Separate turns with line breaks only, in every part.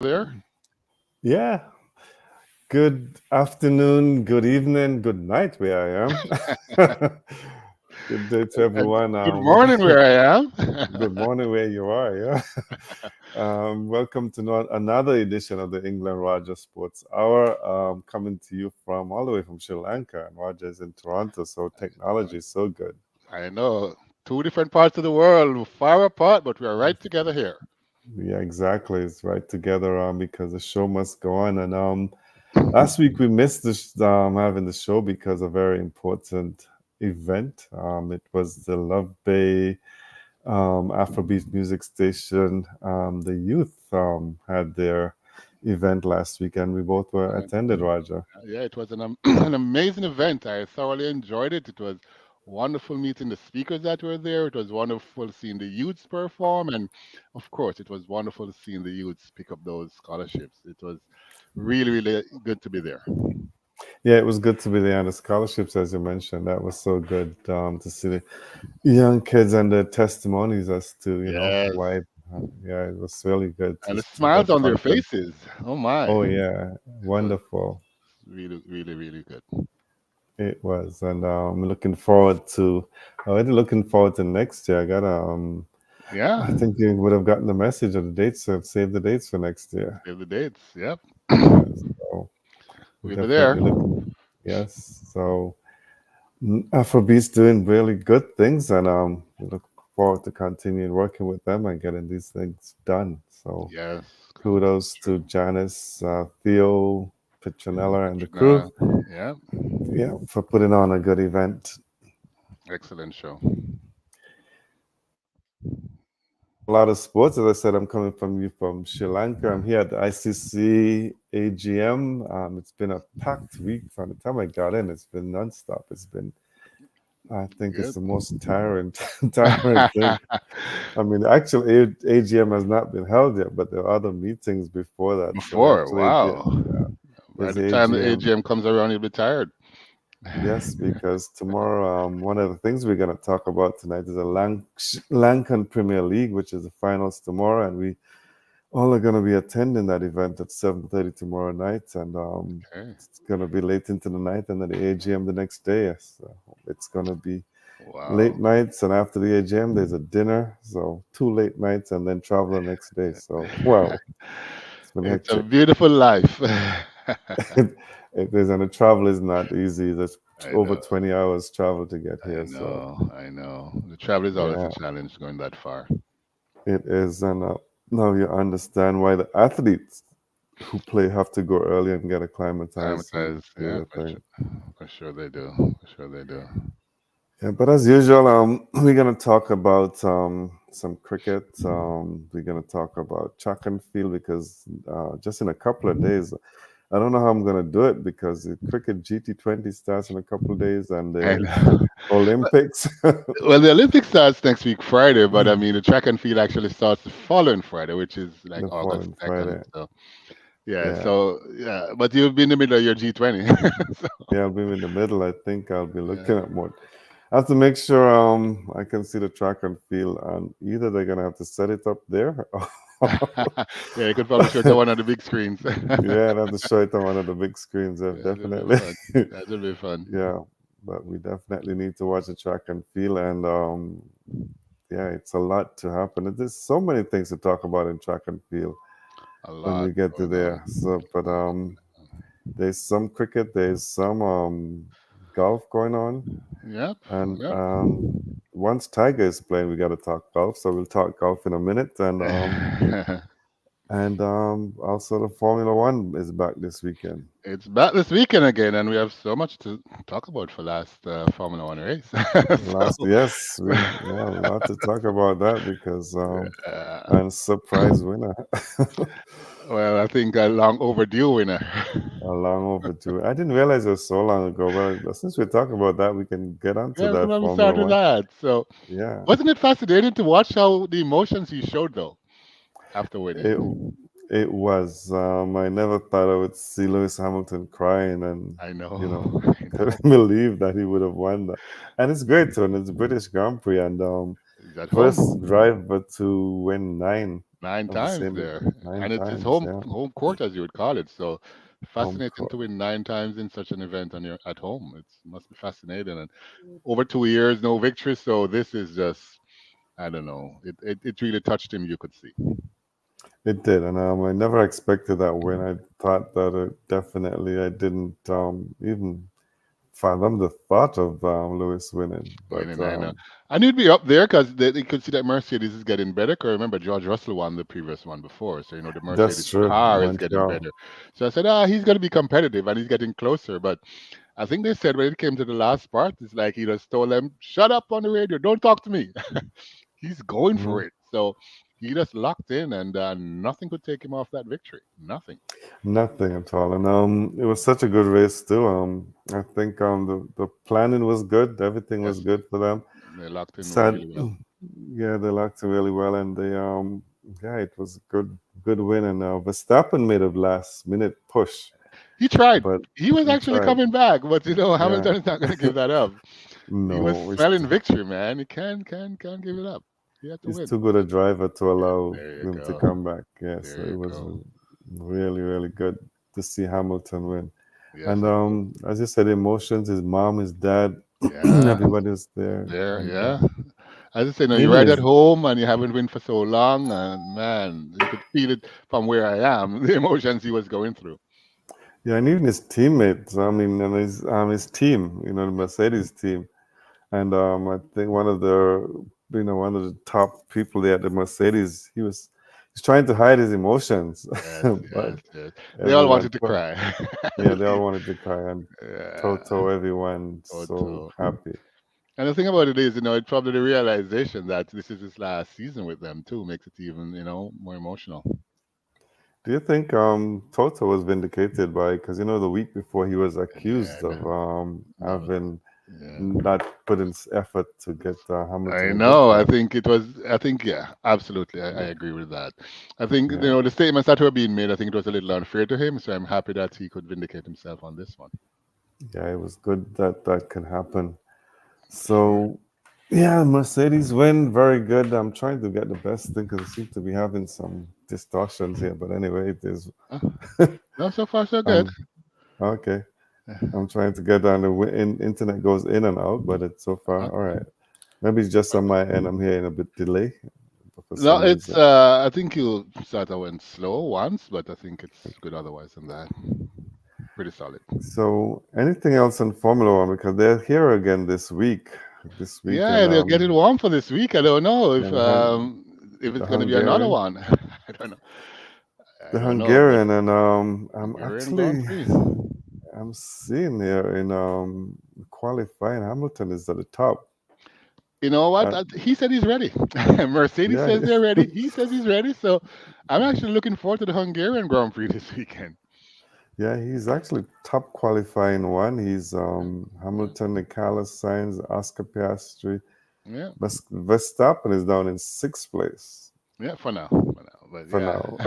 there?
Yeah. Good afternoon, good evening, good night, where I am. Good day to
And
everyone.
good morning, where I am.
Good morning, where you are. Yeah. Welcome to another edition of the England Roger Sports Hour. Coming to you from all the way from Sri Lanka, and Roger's in Toronto. So technology is so good.
I know two different parts of the world, far apart, but we are right together here.
Yeah, exactly. It's right together because the show must go on. And last week we missed having the show because of a very important event. It was the Love Bay Afrobeat music station. The youth had their event last week, and we both were
And,
attended. Roger.
yeah, it was an amazing event. I thoroughly enjoyed it. It was wonderful meeting the speakers that were there. It was wonderful seeing the youths perform, and of course, it was wonderful seeing the youths pick up those scholarships. It was really, really good to be there.
Yeah, it was good to be there. And the scholarships, as you mentioned, that was so good to see the young kids and their testimonies as to
Yes,
why. Yeah, it was really good to
and the
see that
smiles on their
content.
faces. Oh my,
Oh yeah,
it was
wonderful.
really, really, really good.
It was, and I'm looking forward to already looking forward to next year. I got
Yeah,
I think you would have gotten the message of the dates. So save the dates for next year.
save the dates. Yep,
Yeah, so we're
we'll be there.
definitely looking. Yes, so Afrobeat's doing really good things, and we look forward to continuing working with them and getting these things done. So
Yes,
kudos
true.
to Janice, Theo, Petronella, and the crew.
Trina, yeah,
Yeah, for putting on a good event.
excellent show.
A lot of sports. As I said, I'm coming from you from Sri Lanka. I'm here at the ICC AGM. It's been a packed week. From the time I got in, it's been nonstop. I think it's
Good.
the most tiring, tiring thing. I mean, the actual AGM has not been held yet, but there are other meetings before that. So the
Before,
actual AGM,
wow.
yeah,
By
there's
the
the
time the
AGM.
AGM comes around, you'll be tired.
Yes, because tomorrow, one of the things we're going to talk about tonight is the Lankan Premier League, which is the finals tomorrow, and we all are going to be attending that event at 7:30 tomorrow night, and
Okay.
it's going to be late into the night, and then the AGM the next day. So it's going to be late
Wow.
nights, and after the AGM, there's a dinner. So two late nights, and then travel the next day. So wow, it's been
It's a
hectic.
beautiful life.
It is, and the travel is not easy. There's
I
over
know.
20 hours travel to get
I
here. So
know. I know. The travel is always a
yeah,
challenge going that far.
it is, and now you understand why the athletes who play have to go early and get acclimatized and
Climatize,
do
yeah,
the thing.
for sure they do. For sure they do.
Yeah, but as usual, we're gonna talk about some cricket. We're gonna talk about track and field because just in a couple of days, I don't know how I'm gonna do it because the cricket GT20 starts in a couple of days and
I
the
know.
Olympics
Well, the Olympics starts next week, Friday, but I mean, the track and field actually starts the following Friday, which is like
the
August
following
2nd.
Friday.
So, yeah,
Yeah,
but you'll be in the middle of your G20. So,
yeah, I'll be in the middle. I think I'll be
yeah.
looking at more. I have to make sure I can see the track and field, and either they're gonna have to set it up there.
Yeah, you could probably show it on one of the big screens.
Yeah, and have to show it on one of the big screens.
That will be
Definitely.
fun. That will be fun.
Yeah, but we definitely need to watch the track and field, and yeah, it's a lot to happen. There's so many things to talk about in track and field
A
when
lot
we get to
going on.
there. So, but
A lot.
there's some cricket, there's some golf going on,
Yep.
and
Yep.
once Tiger is playing, we got to talk golf. So we'll talk golf in a minute, and also the Formula One is back this weekend.
It's back this weekend again, and we have so much to talk about for last Formula One race.
Last, yes, we yeah, a lot to talk about that because
Uh,
and surprise winner,
well, I think a long overdue winner.
a long overdue. I didn't realize it was so long ago, but since we're talking about that, we can get onto
Yeah, so
that
let me
Formula
start with
One.
that. So,
Yeah,
wasn't it fascinating to watch how the emotions he showed though after
it
winning?
it was. I never thought I would see Lewis Hamilton crying, and
I
you
know,
know,
I know.
couldn't believe that he would have won that. And it's great too, and it's British Grand Prix, and
He's at
first
home.
driver to win nine.
Nine
of the
times
same
there,
nine
and it's his
times. Yeah,
home court, as you would call it. So
home
fascinating
court.
to win nine times in such an event on your at home. It must be fascinating. And over 2 years, no victory. So this is just, I don't know. It really touched him. You could see.
It did, and I never expected that win. I thought that I didn't even fathom the thought of Lewis winning, but
Winning, I know. And he'd be up there because they could see that Mercedes is getting better. Because remember, George Russell won the previous one before. So, the
that's
Mercedes
true.
car is getting
Montreal.
better. So I said, he's going to be competitive and he's getting closer. But I think they said when it came to the last part, it's like he just told them, shut up on the radio. Don't talk to me. He's going
Mhm.
for it. So he just locked in and nothing could take him off that victory. Nothing.
Nothing at all, and it was such a good race too. I think the planning was good. Everything was
Yes,
good for them.
they locked in
Sad,
really well.
yeah, they locked it really well, and they yeah, it was a good win. And Verstappen made a last minute push,
He tried.
but
He was
he
actually
tried.
coming back, but
Yeah,
Hamilton is not going to give that up. He was
no,
smelling victory, man. He can't give it up. He had to
he's
win.
too good a driver to
Yeah,
allow
there you
him to
go.
come back. Yeah, so
There
it
you
was
go.
really really good to see Hamilton win.
Yes,
And
it was.
as you said, emotions. His mom, his dad,
Yeah,
everybody was there,
there.
and
Yeah. As I say, no, you're
even
right at
his
home and you haven't been for so long, and man, you could feel it from where I am. The emotions he was going through.
yeah, and even his teammates. I mean, and his team. The Mercedes team. And I think one of the top people there at the Mercedes, he's trying to hide his emotions,
Yes,
but
yes, yes. They all
everyone,
wanted to cry.
yeah, they all wanted to cry, and
Yeah,
Toto, everyone so
Toto.
happy.
And the thing about it is, it's probably the realization that this is his last season with them too makes it even, more emotional.
Do you think Toto was vindicated by because the week before he was
Yeah,
accused of
no,
having
yeah.
not put in effort to get
I
Hamilton a
know.
victory?
I think it was. I think yeah, absolutely. I
Yeah,
agree with that. I think
yeah,
the statements that were being made. I think it was a little unfair to him. So I'm happy that he could vindicate himself on this one.
yeah. It was good that that can happen.
Sure.
So, yeah, Mercedes win. Very good. I'm trying to get the best thing because I seem to be having some distortions here. But anyway, it is.
Uh, no, so far so good.
um, okay. I'm trying to get on the internet goes in and out, but it's so far all
Okay.
right. Maybe it's just on my end. I'm hearing a bit delay for
No,
some
it's.
reason.
I think you sort of went slow once, but I think it's good otherwise than that. Pretty solid.
So, anything else on Formula One? Because they're here again this week,
Yeah,
and
they're getting warm for this week. I don't know
yeah,
if
the
it's going to be another
Hungarian,
one. I don't know. I
the
don't know, but
Hungarian, and I'm
Hungarian Grand
actually
Prix.
I'm seeing here in qualifying Hamilton is at the top.
You know what?
Uh,
He said he's ready. Mercedes
yeah,
says they're ready. He says he's ready. So I'm actually looking forward to the Hungarian Grand Prix this weekend.
yeah, he's actually top qualifying one. He's
Yeah,
Hamilton, and Carlos Sainz, Oscar Piastri.
yeah,
Verstappen is down in sixth place
yeah, for now, for now. But
for
yeah,
now.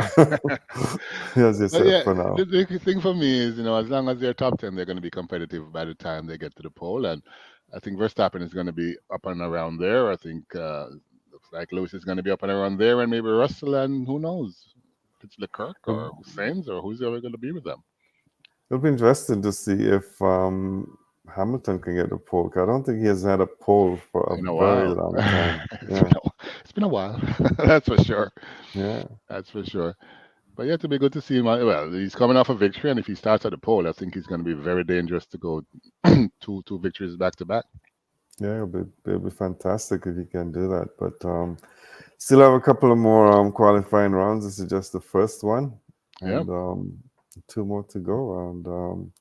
As you
but
said,
yeah,
for now.
the thing for me is, as long as they're top 10, they're going to be competitive by the time they get to the pole. And I think Verstappen is going to be up and around there. I think looks like Lewis is going to be up and around there, and maybe Russell, and who knows if it's Leclerc
It'll,
or Sainz or who's ever going to be with them.
it'll be interesting to see if Hamilton can get a pole. 'Cause I don't think he has had a pole for a
In a
very
while.
long time.
it's
Yeah,
been a, it's been a while. That's for sure.
yeah.
That's for sure. But yeah, to be good to see him. Well, he's coming off a victory, and if he starts at the pole, I think he's going to be very dangerous to go two victories back to back.
Yeah, it'll be fantastic if he can do that. But still have a couple of more qualifying rounds. This is just the first one,
Yeah.
and two more to go. And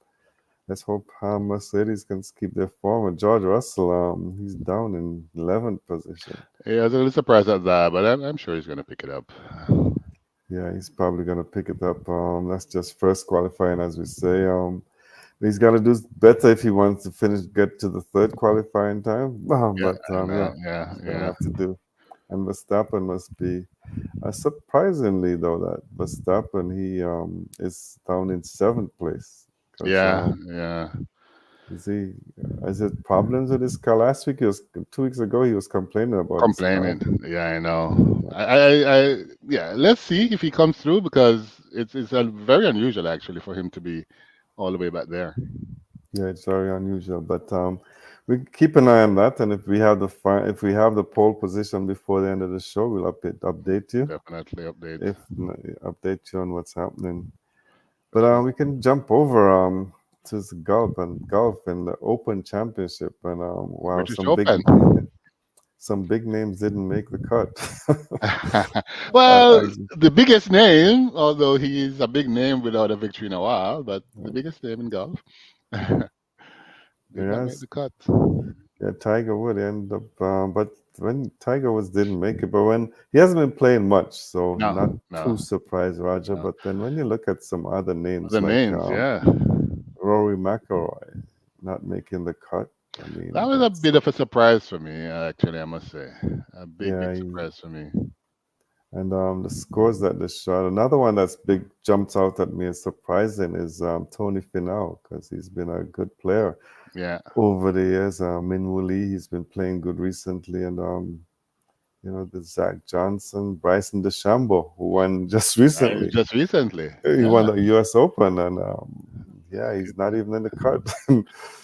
let's hope Mercedes can keep their form. And George Russell, he's down in 11th position.
Yeah, I was a little surprised at that, but I'm sure he's going to pick it up.
Yeah, he's probably gonna pick it up. That's just first qualifying, as we say. He's got to do better if he wants to get to the third qualifying time.
Yeah,
But
I
yeah,
know. Yeah,
he's gonna
yeah.
have to do. And Verstappen must be surprisingly though that Verstappen he is down in seventh place because
Yeah, yeah.
Is he? Is it problems with his car? Last week, he was 2 weeks ago. He was complaining about his car.
Complaining. Yeah, I know. Yeah. Let's see if he comes through because it's a very unusual actually for him to be all the way back there.
Yeah, it's very unusual, but we keep an eye on that. And if we have if we have the pole position before the end of the show, we'll update you.
Definitely update.
If update you on what's happening. But we can jump over to the golf and the Open Championship, and wow,
British Open.
some big names didn't make the cut.
Well,
I
the biggest name, although he's a big name without a victory in a while, but the biggest name in golf did not make
yes,
the cut.
yeah, Tiger would end up, but when Tiger was didn't make it, but when he hasn't been playing much, so not
No,
too
no,
surprised, Roger.
no.
But then when you look at some other names
The
like
names, yeah.
Rory McIlroy not making the cut, I
That
mean
was a
that's
bit of a surprise for me, actually, I must say. A big,
yeah,
big surprise for me.
and the scores that they shot. Another one that's big jumps out at me as surprising is Tony Finau because he's been a good player
Yeah.
over the years. Min Lee, he's been playing good recently, and the Zach Johnson, Bryson DeChambeau, who won just recently.
Just recently.
He won
Yeah.
the U.S. Open, and yeah, he's not even in the cut.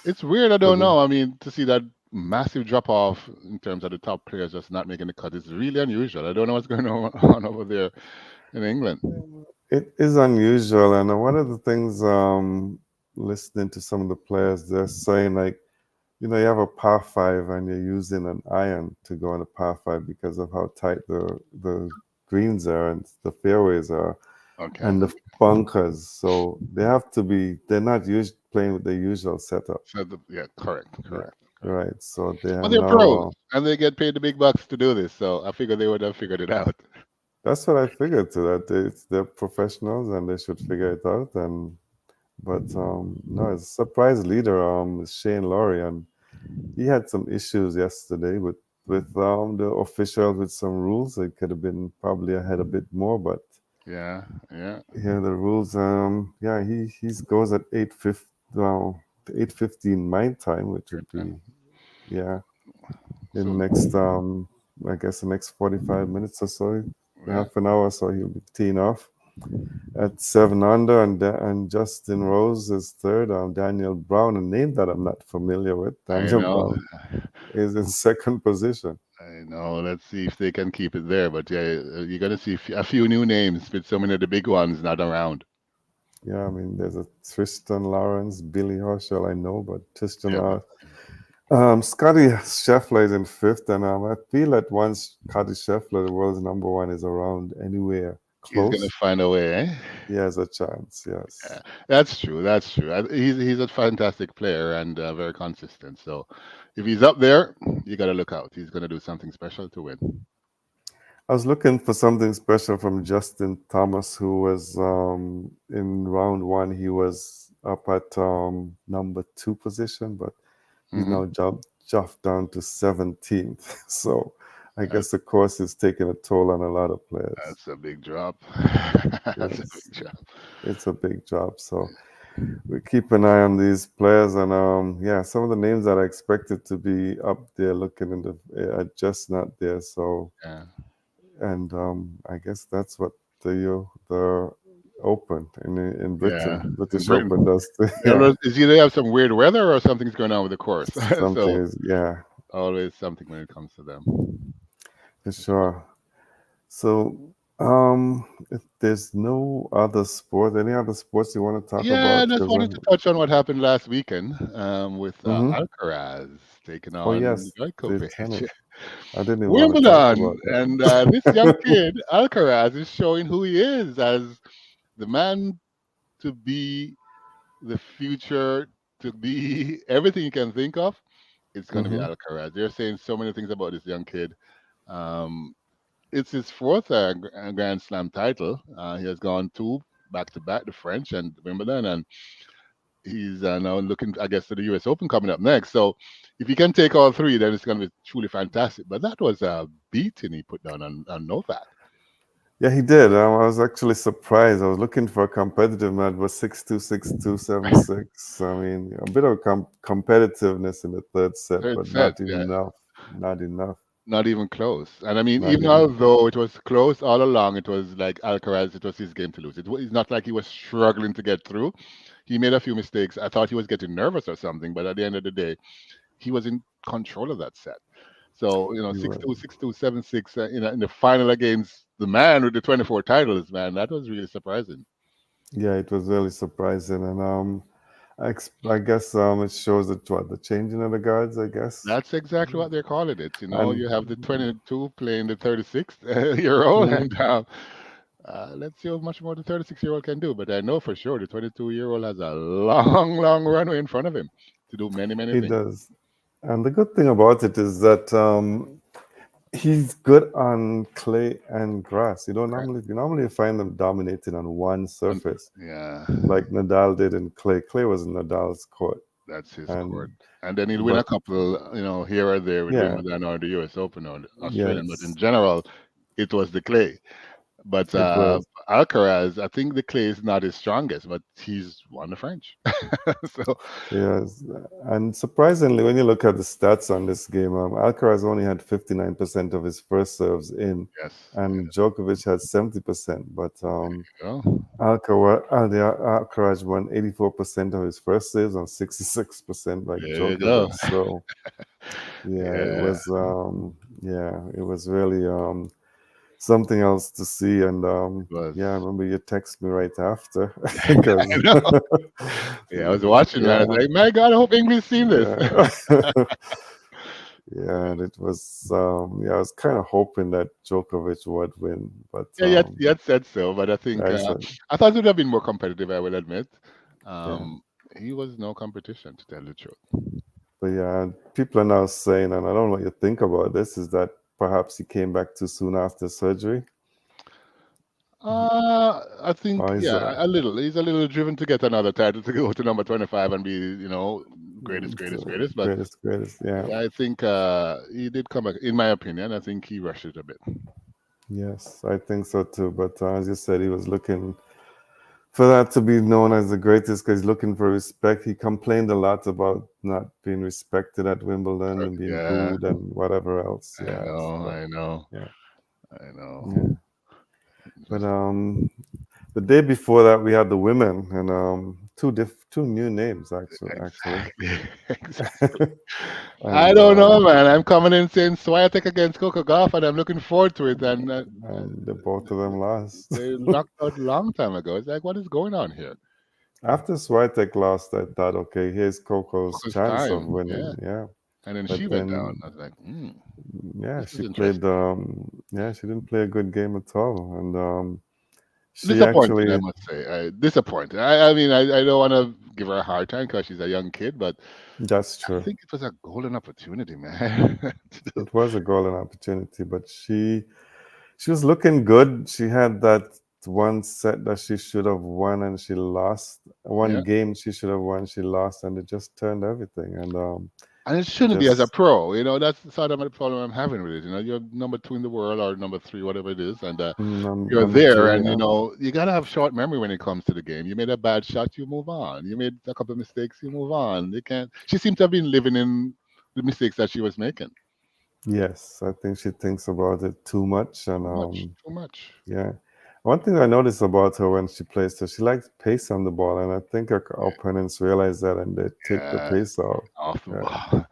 It's weird. I
For
don't
the,
know. I mean, to see that massive drop off in terms of the top players just not making the cut is really unusual. I don't know what's going on over there in England.
it is unusual, and one of the things, listening to some of the players, they're saying like, you have a par five and you're using an iron to go on a par five because of how tight the greens are and the fairways are
Okay.
and the bunkers. So they're not playing with the usual setup.
So, yeah, correct,
Yeah,
correct, correct.
right. So they
But
have
they're pros
now.
and they get paid the big bucks to do this. So I figured they would have figured it out.
That's what I figured too. That they're professionals and they should figure it out. And but no, it's a surprise leader. Is Shane Lowry, and he had some issues yesterday with the officials with some rules. It could have been probably ahead a bit more, but
Yeah, yeah.
yeah, the rules. Yeah, he goes at 8:15 my time, which
Your
would
time.
be yeah in
So,
next I guess the next 45 minutes or so,
yeah.
half an hour, so he'll be teeing off at 7 under, and Justin Rose is third. Daniel Brown, a name that I'm not familiar with.
I
Daniel
know.
Brown is in second position.
I know. Let's see if they can keep it there. But yeah, you're gonna see a few new names with so many of the big ones not around.
Yeah, I mean, there's a Tristan Lawrence, Billy Horschel, I know, but Tristan
Yeah, but
Lawrence. Scotty Scheffler is in fifth, and I feel that once Scotty Scheffler, the world's number one, is around anywhere
he's gonna
close,
find a way. Eh?
he has a chance.
Yeah,
Yes.
that's true. That's true. He's a fantastic player and very consistent. So if he's up there, you got to look out. He's gonna do something special to win.
I was looking for something special from Justin Thomas, who was in round one. He was up at number two position, but he's
Hmm.
now jumped down to 17th. So I
That's,
guess the course is taking a toll on a lot of players.
that's a big drop. That's a
Yes,
big drop.
it's a big job. So we keep an eye on these players, and yeah, some of the names that I expected to be up there, looking in are just not there. So,
Yeah,
and I guess that's what the Open in
yeah.
Britain,
In
British Open
Britain,
does.
yeah,
Yeah,
it's either they have some weird weather or something's going on with the course.
something
So
is, yeah,
always something when it comes to them.
for sure. So, if there's no other sport, any other sports you want to talk
Yeah, I
about?
just
Because
wanted to touch on what happened last weekend with
mm-hmm.
Alcaraz taking
Oh
on
yes, the
Djokovic.
tennis. I didn't even want to talk
Wimbledon,
about
and
that.
this young kid Alcaraz is showing who he is as the man to be the future, to be everything you can think of. It's going to be
Hmm.
Alcaraz. They're saying so many things about this young kid. Um, it's his fourth Grand Slam title. He has gone two back to back, the French and Wimbledon, and he's now looking, I guess, to the U.S. Open coming up next. So if he can take all three, then it's going to be truly fantastic. But that was a beating he put down on Novak.
Yeah, he did. I was actually surprised. I was looking for a competitive match, but 6-2, 6-2, 7-6. I mean, a bit of competitiveness in the third set,
Third
but
set,
not
yeah,
enough. Not enough.
not even close. And I mean,
Not
even
even.
although it was close all along, it was like Alcaraz, it was his game to lose. It's not like he was struggling to get through. He made a few mistakes. I thought he was getting nervous or something, but at the end of the day, he was in control of that set. So,
He
six
was.
two, 6-2, 7-6 in the final against the man with the 24 titles, man, that was really surprising.
Yeah, it was really surprising, and I guess it shows that what the changing of the guards. I guess,
That's exactly what they're calling it.
and
You have the 22 playing the 36 year old,
mm,
and let's see how much more the 36-year-old can do. But I know for sure the 22-year-old has a long, long runway in front of him to do many, many
he
things.
does. And the good thing about it is that he's good on clay and grass. You normally find them dominating on one
On-
surface,
Yeah,
like Nadal did in clay. Clay was Nadal's court,
that's his
and
court. And then he'll win a
but
couple, here or there with
yeah,
Wimbledon or the US Open or the Australian. But in
yes,
general, it was the clay. But
it was.
Alcaraz, I think the clay is not his strongest, but he's won the French. So,
Yes, and surprisingly, when you look at the stats on this game, Alcaraz only had 59% of his first serves in,
yes,
and Djokovic had 70%. But
you know,
Alcaraz won 84% of his first serves and 66% like
there you go.
Djokovic. So yeah,
Yeah,
it was really something else to see. And
it was.
yeah, I remember you text me right after because
I know. Yeah, I was watching, man. I
yeah,
was like, my God, I hope English seen this.
yeah. Yeah, and it was yeah, I was kind of hoping that Djokovic would win, but
Yeah, you had said so, but I think
I said,
I thought it would have been more competitive. I will admit.
yeah.
Um, he was no competition, to tell the truth.
But yeah, people are now saying, and I don't know what you think about this, is that perhaps he came back too soon after surgery.
I think,
Or is
yeah, a little. He's a little driven to get another title to go to number 25 and be, greatest, greatest,
the
greatest. But
greatest, yeah.
yeah, I think he did come back. In my opinion, I think he rushed it a bit.
Yes, I think so too. But as you said, he was looking for that to be known as the greatest because he's looking for respect. He complained a lot about not being respected at Wimbledon and being
Yeah,
booed and whatever else.
I
Yeah,
know,
but
I know,
yeah,
I know.
yeah. But the day before that, we had the women and two new names actually.
Exactly, exactly. I
And
don't know, man. I'm coming in saying Swiatek against Coco Golf, and I'm looking forward to it. And
the both of them lost.
they knocked out a long time ago. It's like, what is going on here?
After Swiatek lost, I thought, okay, here's Coco's
Coco's
chance of
time, yeah.
winning. Yeah,
And then she
but
went down.
then
I was like,
yeah,
this is
she played.
interesting.
Yeah, she didn't play a good game at all, and she
Disappointing, I
actually.
must say. Disappointing. I mean, I don't want to give her a hard time because she's a young kid, but
That's
I
true.
think it was a golden opportunity, man. to do.
It was a golden opportunity, but she was looking good. She had that one set that she should have won and she lost.
Yeah.
One game she should have won, she lost, and it just turned everything. And
And it shouldn't be as a
just
pro. That's the sort of the problem I'm having with it. You're number two in the world or number three, whatever it is, and you're
number
there,
three,
and you gotta have short memory when it comes to the game. You made a bad shot, you move on. You made a couple of mistakes, you move on. You can't. She seemed to have been living in the mistakes that she was making.
yes, I think she thinks about it too much. And
Too much, too much.
yeah, one thing I noticed about her when she plays, so she likes pace on the ball, and I think her opponents realize that and they take the
Yeah,
pace off.
off the
Yeah,
ball.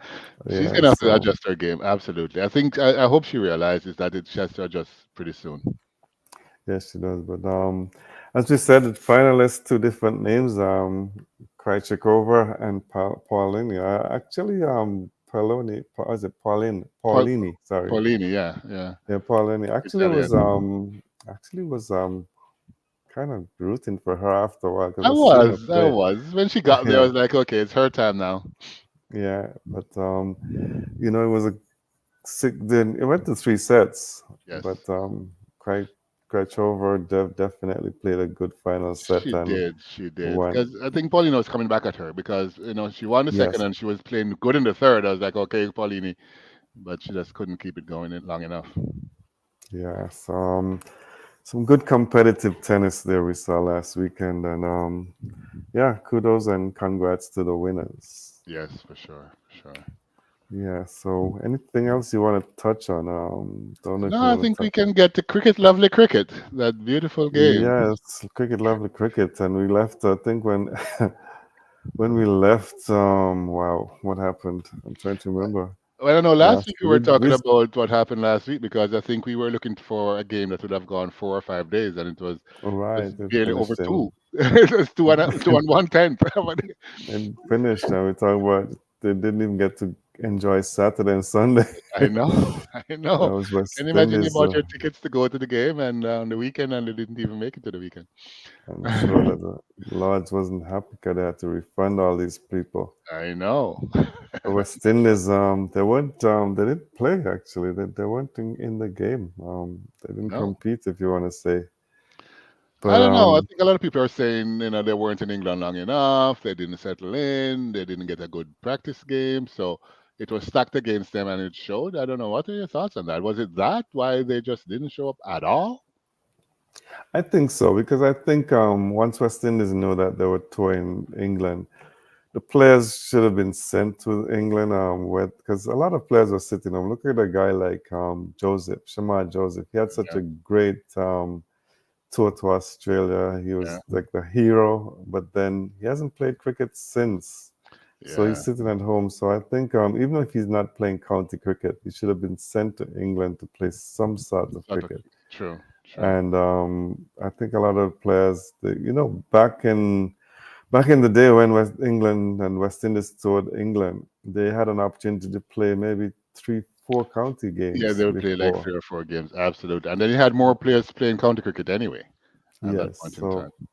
She's
yeah.
gonna have to
So
adjust her game. Absolutely. I think. I hope she realizes that she has to adjust pretty soon.
yes, she does. But as we said, the finalists, two different names, Krejcikova and Paulini. Actually, is it
Paul,
Paulini? Sorry,
Paulini, yeah, yeah,
yeah, Paulini.
Italian.
Actually was kind of rooting for her after a while because
I
I seen her
was, I
play.
was. When she got there, I
Yeah,
was like, okay, it's her time now.
yeah. But it was a sick. Then it went to three sets,
Yes,
but Krejcikova definitely played a good final set
she
and
did, she did.
won.
Because I think Paulino was coming back at her because she won the second
Yes,
and she was playing good in the third. I was like, okay, Paulini, but she just couldn't keep it going long enough.
yes. some good competitive tennis there we saw last weekend, and yeah, kudos and congrats to the winners.
Yes, for sure, for sure.
Yeah. So, anything else you want to touch on? Don't know if
No,
you
I
want to
think we
touch.
can get to cricket, lovely cricket, that beautiful game.
Yes, cricket, lovely cricket, and we left. I think when when we left, wow, what happened? I'm trying to remember.
Well, I know last
Last
week we were
we
talking about what happened last week because I think we were looking for a game that would have gone 4 or 5 days, and it was
right, it
barely over
finished in
two. It was two and one tenth.
and finished, and we talk about they didn't even get to enjoy Saturday and Sunday.
I know, I
That
know.
was
Can you
West
imagine you
Indies.
bought your tickets to go to the game and on the weekend and they didn't even make it to the weekend?
I'm sure that the Lords wasn't happy because they had to refund all these people.
I know.
The West Indies, they didn't play actually. They weren't in the game. They didn't
No.
compete, if you want to say.
I
But
don't know. I think a lot of people are saying, they weren't in England long enough. They didn't settle in. They didn't get a good practice game. So it was stacked against them and it showed. I don't know. What are your thoughts on that? Was it that? Why they just didn't show up at all?
I think so because I think once West Indies knew that they were touring England, the players should have been sent to England. Because a lot of players were sitting home. Look at a guy like Shamar Joseph. He had such
Yeah.
a great tour to Australia. He
Yeah.
was like the hero, but then he hasn't played cricket since. So
Yeah.
he's sitting at home. So I think even if he's not playing county cricket, he should have been sent to England to play some sort of
Sort of-
cricket.
True. True.
And I think a lot of players, back in the day when West England and West Indies toured England, they had an opportunity to play maybe three, four county
Yeah,
games
they would play like
before.
3 or 4 games. Absolutely. And then you had more players playing county cricket anyway at that
Yes.
point in time.
So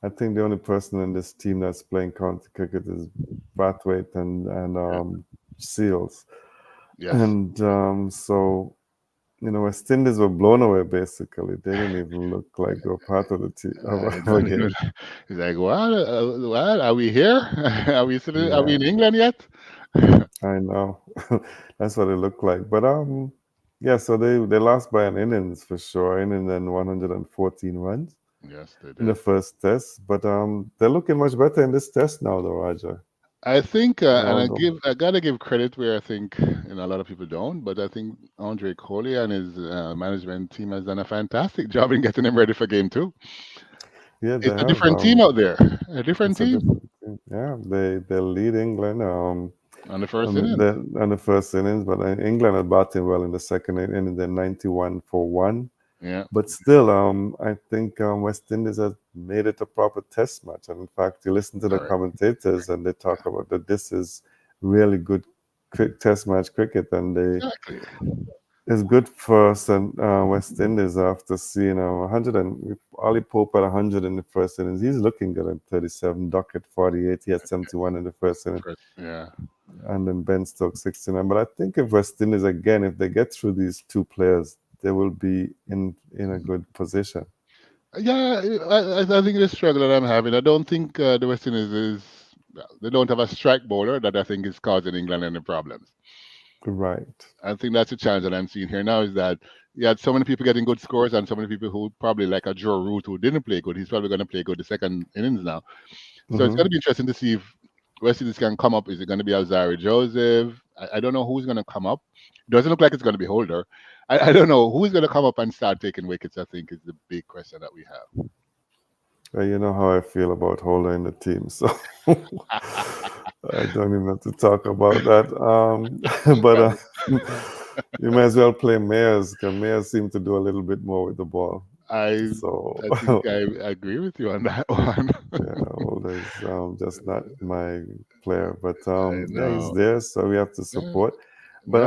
I think the only person in this team that's playing county cricket is Brathwaite and
Yeah.
Seals.
Yes.
And so, West Indies were blown away basically. They didn't even look like they were part of the team
I
of a
don't even.
game.
He's like, what? Are we here? Are we
Yeah,
in England yet?
I know. That's what it looked like. But yeah, so they lost by an innings for sure, inning and 114 runs
Yes, they
in the
did.
first test. But they're looking much better in this test now, though, Roger.
I think, and
Although,
I gotta give credit where I think, a lot of people don't, but I think Andre Coley and his management team has done a fantastic job in getting him ready for game two.
yeah, they
It's a
have
different team out there, a different
it's a
team
different team. Yeah, they lead England
on the first inning.
on the first innings, but England had batting well in the second inning, then 91 for one.
Yeah,
But still, I think West Indies has made it a proper test match. And in fact, you listen to the
correct.
commentators and they talk about that this is really good test match cricket, and
Exactly.
it's good for West Indies after seeing 100 and Ollie Pope at 100 in the first innings. He's looking good at 37. Duck at 48. He had 71 in the first inning,
First, yeah.
and then Ben Stokes 69. But I think if West Indies again, if they get through these two players, they will be in a good position.
Yeah, I think the struggle that I'm having, I don't think the West Indies well, they don't have a strike bowler that I think is causing England any problems.
Right.
I think that's the challenge that I'm seeing here now is that you had so many people getting good scores and so many people who probably like a Joe Root who didn't play good. He's probably going to play good the second innings now. So it's
Hmm.
going to be interesting to see if West Indies can come up. Is it going to be Alzari Joseph? I don't know who's going to come up. It doesn't look like it's going to be Holder. I don't know who's going to come up and start taking wickets. I think is the big question that we have.
Well, you know how I feel about Holder in the team, so I don't even have to talk about that. But
Well,
you might as well play Mayers because Mayers seem to do a little bit more with the ball.
I
So
I think I agree with you on that one.
yeah, Holder is just not my player, but
I
yeah, he's
know.
there, so we have to
Yeah.
support. But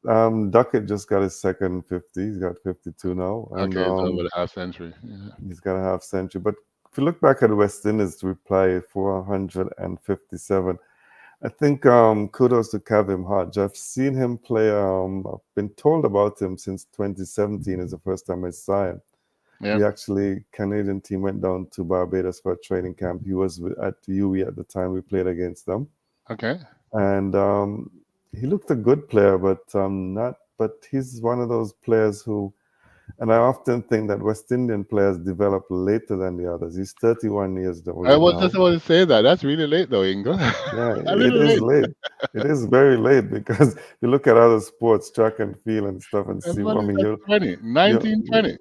Yep.
Duckett just got his second 50. He's got 52 now, and
Okay, it's over the half century. Yeah.
he's got a half century. But if you look back at West Indies' reply, 457, I think kudos to Kevin Hodge. I've seen him play. I've been told about him since 2017 is the first time I saw him.
Yeah.
We actually, Canadian team went down to Barbados for a training camp. He was at UWE at the time we played against them.
Okay.
And he looked a good player, but not. But he's one of those players who And I often think that West Indian players develop later than the others. He's 31 years
I
old
was just
now.
about to say that. That's really late, though, Ingle.
Yeah,
A
it
little
is
late.
late. It is very late because you look at other sports, track and field and stuff, and
As
see.
well
I
as
mean,
that 20,
you,
1920.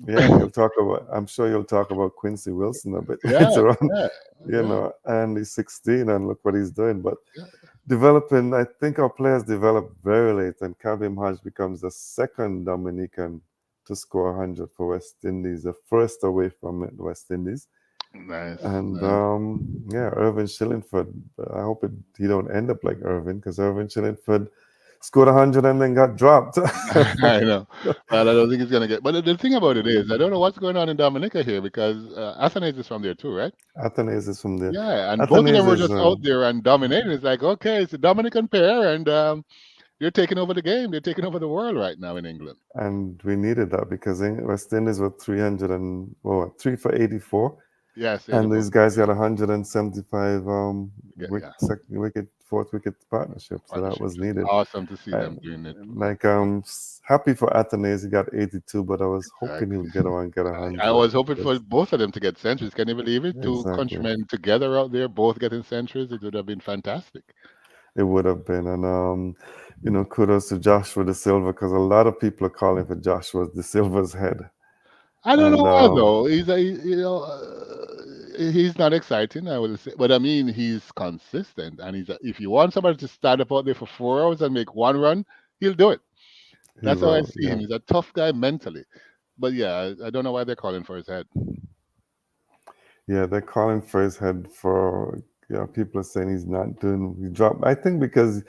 yeah, you'll talk about. I'm sure you'll talk about Quincy Wilson a bit
Yeah,
later on.
yeah, yeah,
And he's 16, and look what he's doing. But
yeah.
developing, I think our players develop very late, and Kabim Haj becomes the second Dominican to score 100 for West Indies, the first away from West Indies.
Nice,
And
nice.
yeah, Irvin Shillingford. I hope he don't end up like Irvin, because Irvin Shillingford scored 100 and then got dropped.
I know. But I don't think it's gonna get. But the thing about it is, I don't know what's going on in Dominica here because Athanase is from there too, right?
Athanase is from there.
Yeah, and both of them
Athanase
were
is,
just out there and dominating. It's like, okay, it's a Dominican pair, and they're taking over the game. They're taking over the world right now in England.
and we needed that because West Indies were 300 and, oh, 3 for 84.
Yes,
And
84
these
for
guys got
3.
175
Yeah,
second wicket, fourth wicket partnership. So that
partnership.
was
Just
needed.
awesome to see
I,
them doing it.
like happy for Athanase, he got 82, but I was hoping he
Exactly.
would get on and get
I
100
was hoping for
because
both of them to get centuries. Can you believe it? Two
exactly.
countrymen together out there, both getting centuries. It would have been fantastic.
It would have been. And kudos to Joshua De Silva, because a lot of people are calling for Joshua De Silva's head.
I don't know
And
why though. He's not exciting. I would say, but I mean, he's consistent, and if you want somebody to stand up out there for 4 hours and make one run, he'll do it.
he
That's how I
will,
see
yeah.
him. He's a tough guy mentally. But yeah, I don't know why they're calling for his head.
Yeah, they're calling for his head for, yeah, people are saying he's not doing, he dropped. I think because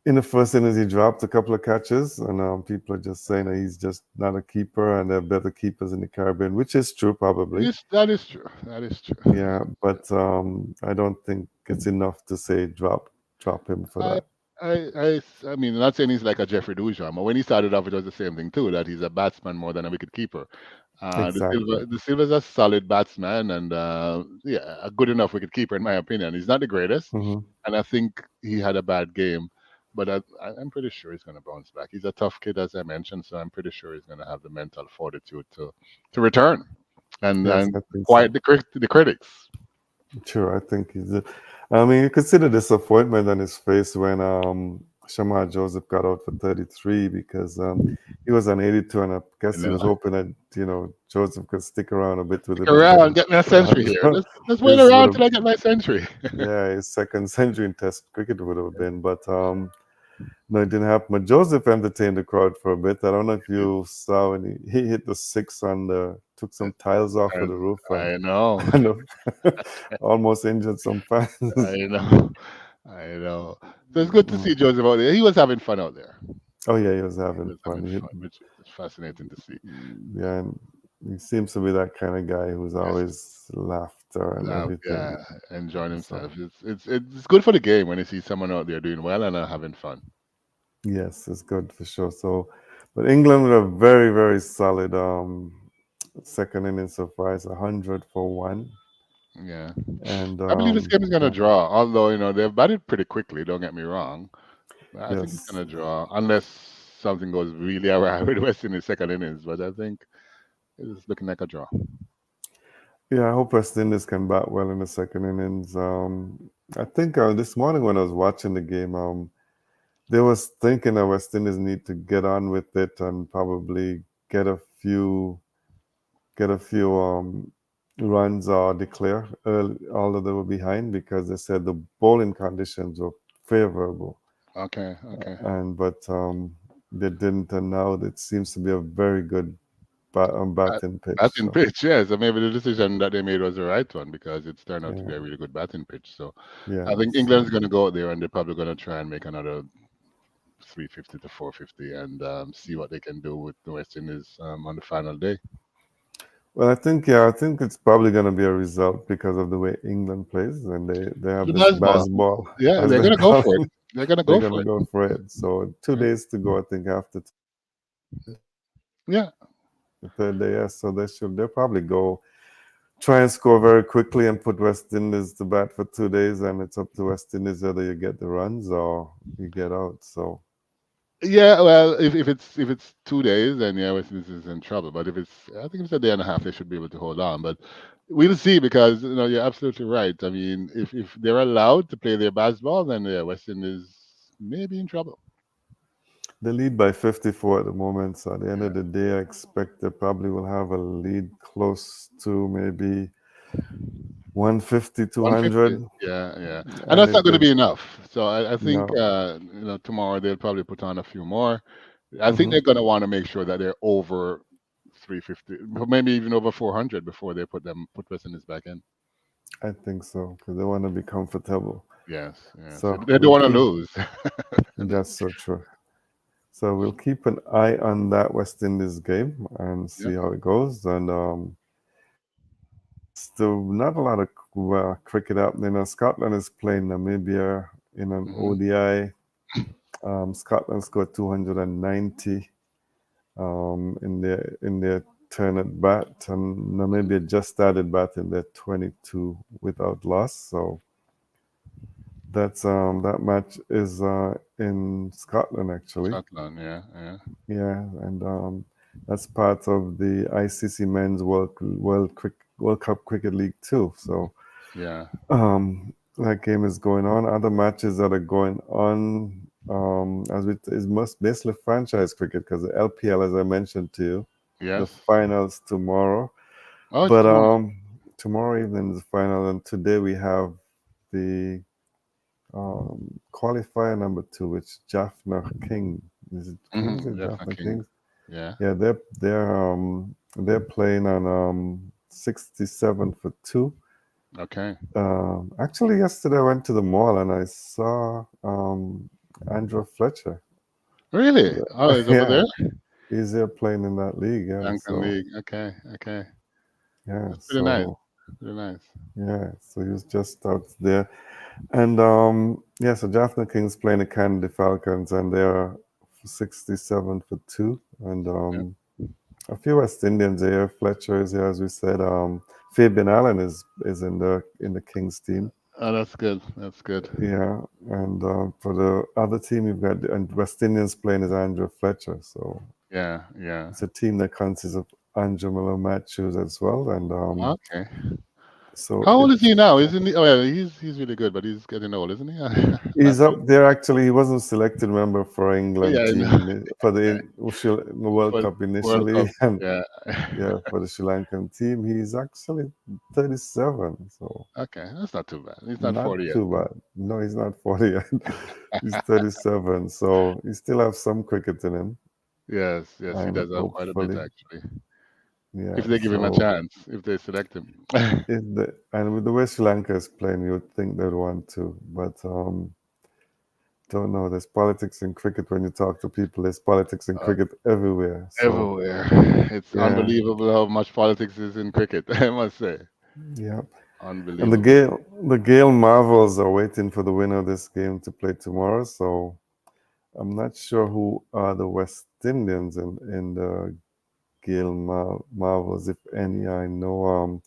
in the first innings he dropped a couple of catches, and people are just saying that he's just not a keeper, and there are better keepers in the Caribbean, which is true probably.
That is true. That is true.
Yeah, but I don't think it's enough to say drop him for
I,
that.
I mean, I'm not saying he's like a Jeffrey Dujon, but when he started off, it was the same thing too. That he's a batsman more than a wicket keeper.
Exactly.
The Silva's a solid batsman and yeah, a good enough wicket keeper in my opinion. He's not the greatest,
Hmm.
and I think he had a bad game, but I'm pretty sure he's going to bounce back. He's a tough kid, as I mentioned, so I'm pretty sure he's going to have the mental fortitude to return
Yes,
and
I think so.
quiet the critics.
Sure, I think he's. I mean, you could see the disappointment on his face when Shamar Joseph got out for 33, because he was on 82, and I guess
And
he
then
was hoping that Joseph could stick around a bit with
stick
him and get
around,
him
get me a
to
century
100.
here. Let's wait
This would
around
have,
till I get my century.
yeah, his second century in Test cricket would have been, but no, it didn't happen. But Joseph entertained the crowd for a bit. I don't know if you saw when he hit the six on the, took some tiles off of
And
the roof, and
I know,
kind of almost injured some
I
fans.
know, I know. So it's good to see Joseph out there. He was having fun out there.
Oh yeah, he was
He
having
was
fun.
having fun, which is fascinating to see.
Yeah, and he seems to be that kind of guy who's
Yes,
always laughter and
yeah,
everything.
enjoying himself.
So
It's good for the game when you see someone out there doing well and having fun.
yes, it's good for sure. So, but England with a very very solid second inning so far. It's 100 for 1,
Yeah,
and
I believe this game is gonna
yeah,
draw. Although they've batted pretty quickly. Don't get me wrong. I think it's
yes,
gonna draw unless something goes really awry with West in the second innings. But I think it's looking like a draw.
yeah. I hope West Indies can bat well in the second innings. I think this morning when I was watching the game, they was thinking that West Indies need to get on with it and probably get a few get a few runs or declare early, although they were behind, because they said the bowling conditions were favorable,
Okay, okay.
and but they didn't. And now it seems to be a very good
Bat-
batting pitch.
Batting
So
pitch, yeah. So maybe the decision that they made was the right one because it's turned out to
yeah,
be a really good batting pitch. So
yeah.
I think England's
So
going to go out there and they're probably going to try and make another 350 to 450 and see what they can do with the West Indies on the final day.
well, I think it's probably going to be a result because of the way England plays, and they have
The
this
baseball,
baseball,
yeah,
as
they're
they
going to go
call
for it.
it.
They're going to
They're
go
going
for
to
it.
go for it. So two
Yeah,
days to go, I think, after
yeah.
the third day. Yes, so they'll probably go try and score very quickly and put West Indies to bat for 2 days, and it's up to West Indies whether you get the runs or you get out. So
Yeah, well, if it's 2 days, then yeah, West Indies is in trouble. But if it's, I think if it's a day and a half, they should be able to hold on. But we'll see because you're absolutely right. I mean, if they're allowed to play their basketball, then yeah, West Indies may be in trouble.
They lead by 54 at the moment. So at the end
Yeah,
of the day, I expect they probably will have a lead close to maybe 150,
150.
200.
Yeah, yeah, and
And
that's
if
not going to
they,
be enough. So I think
no,
tomorrow they'll probably put on a few more. I think
hmm
they're going to want to make sure that they're over 350, maybe even over 400 before they put West Indies back in.
I think so because they want to be comfortable.
Yes, yes.
So
They don't
we'll
want to
keep,
lose. And
that's so true. So we'll keep an eye on that West Indies game and
yeah.
see how it goes. And still not a lot of cricket happening. Scotland is playing Namibia in an
Hmm.
ODI. Scotland scored 290 in their turn at bat, and Namibia just started batting their 22 without loss. So that match is in Scotland actually.
Scotland, yeah, yeah,
Yeah, and that's part of the ICC Men's World Cup Cricket League too. So
yeah.
that game is going on. Other matches that are going on, as it is most basically franchise cricket because the LPL, as I mentioned to you, the
Yes.
finals tomorrow.
Oh, it's
But
tomorrow.
tomorrow evening is the final, and today we have the qualifier number two, which Jaffna King. Is it Kings or
Yes, the
Jaffna
Kings.
Kings?
Yeah.
Yeah, they're playing on 67 for two.
Okay.
Actually, yesterday I went to the mall and I saw Andrew Fletcher.
Really? Oh, it's over
Yeah,
there.
he's there playing in that league. Yeah,
Lankan
so
League. Okay. Okay.
yeah,
That's pretty nice.
so
Pretty nice.
yeah, so he was just out there. And yeah, so Jaffna King's playing the Candy Falcons and they're 67 for two. And
Yeah.
a few West Indians here. Fletcher is here, as we said. Fabian Allen is in the Kings team.
Oh, that's good. That's good.
Yeah, and for the other team, you've got and West Indians playing is Andrew Fletcher. So
Yeah. Yeah.
it's a team that consists of Andrew Miller Matthews as well. And
Okay.
so
How old is
it's
he now? Isn't he? Oh, yeah. He's really good, but he's getting old, isn't he?
he's
Matthew.
up there. Actually, he wasn't selected member for
Yeah.
England
I
team
know.
for the World
For
Cup
World
initially,
Cup.
and
Yeah.
yeah, for the Sri Lankan team, he's actually 37. So
Okay. That's not too bad. He's not
not
40 yet.
too bad. No, he's not 40 yet. He's 37. So he still has some cricket in him.
Yes. Yes. He
And
does have quite a bit
hopefully,
actually. If
yeah.
they give him a
So
chance, if they select him.
and with the way Sri Lanka is playing, you would think they'd want to, but don't know. There's politics in cricket when you talk to people. There's politics in
Uh,
cricket everywhere. So
Everywhere. It's
yeah,
unbelievable how much politics is in cricket, I must say.
yeah. And
Unbelievable.
The Gale Marvels are waiting for the winner of this game to play tomorrow. So I'm not sure who are the West Indians in the Marvels, if any. I know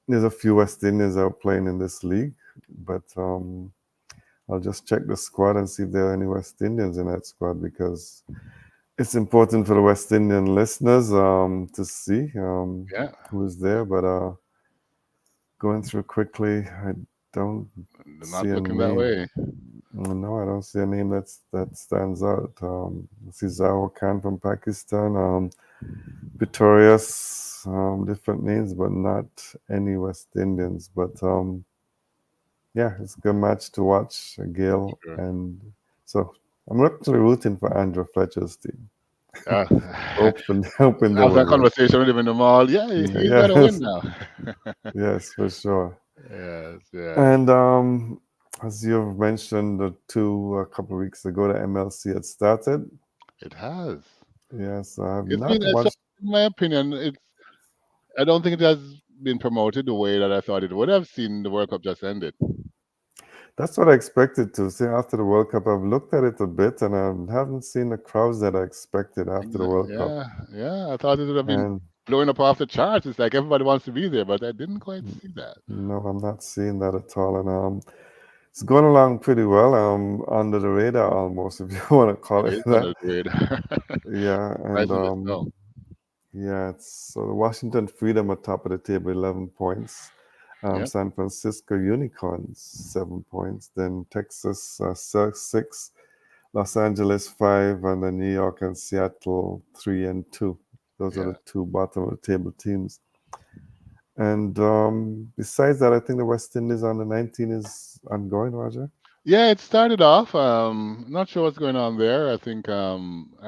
there's a few West Indians out playing in this league, but I'll just check the squad and see if there are any West Indians in that squad because it's important for the West Indian listeners to see
Yeah,
who is there. But going through quickly, I don't
they're
see
not
a
looking that
name.
way.
No, I don't see a name that stands out. I see Zawar Khan from Pakistan, Pretorius, different names, but not any West Indians. But yeah, it's a good match to watch, Gail.
Sure.
And so I'm actually rooting for Andrew Fletcher's team,
Uh,
hoping they
after
will
a
win.
conversation with him in the mall, yeah, he's got to win
Yes,
now.
yes, for sure.
Yes, yes,
And as you've mentioned a couple of weeks ago, the MLC had started.
it has.
Yes, I have
It's
not
been, so
watched.
in my opinion, I don't think it has been promoted the way that I thought it would have. Seen the World Cup just ended.
That's what I expected to see after the World Cup. I've looked at it a bit, and I haven't seen the crowds that I expected after the World Cup.
Yeah, yeah. I thought it would have been
And
blowing up off the charts. It's like everybody wants to be there, but I didn't quite see that.
no, I'm not seeing that at all. And It's going along pretty well. Under the radar almost, if you want to call
It
it
is on
that.
the radar.
Yeah, and
Surprisingly so.
yeah, it's so the Washington Freedom at top of the table, 11 points.
Yeah,
San Francisco Unicorns, 7 points. Then Texas, 6. Los Angeles, 5. And then New York and Seattle, 3 and 2. Those are
yeah.
the two bottom of the table teams. And besides that, I think the West Indies on the 19 is ongoing, Roger.
Yeah, it started off. Not sure what's going on there. I think I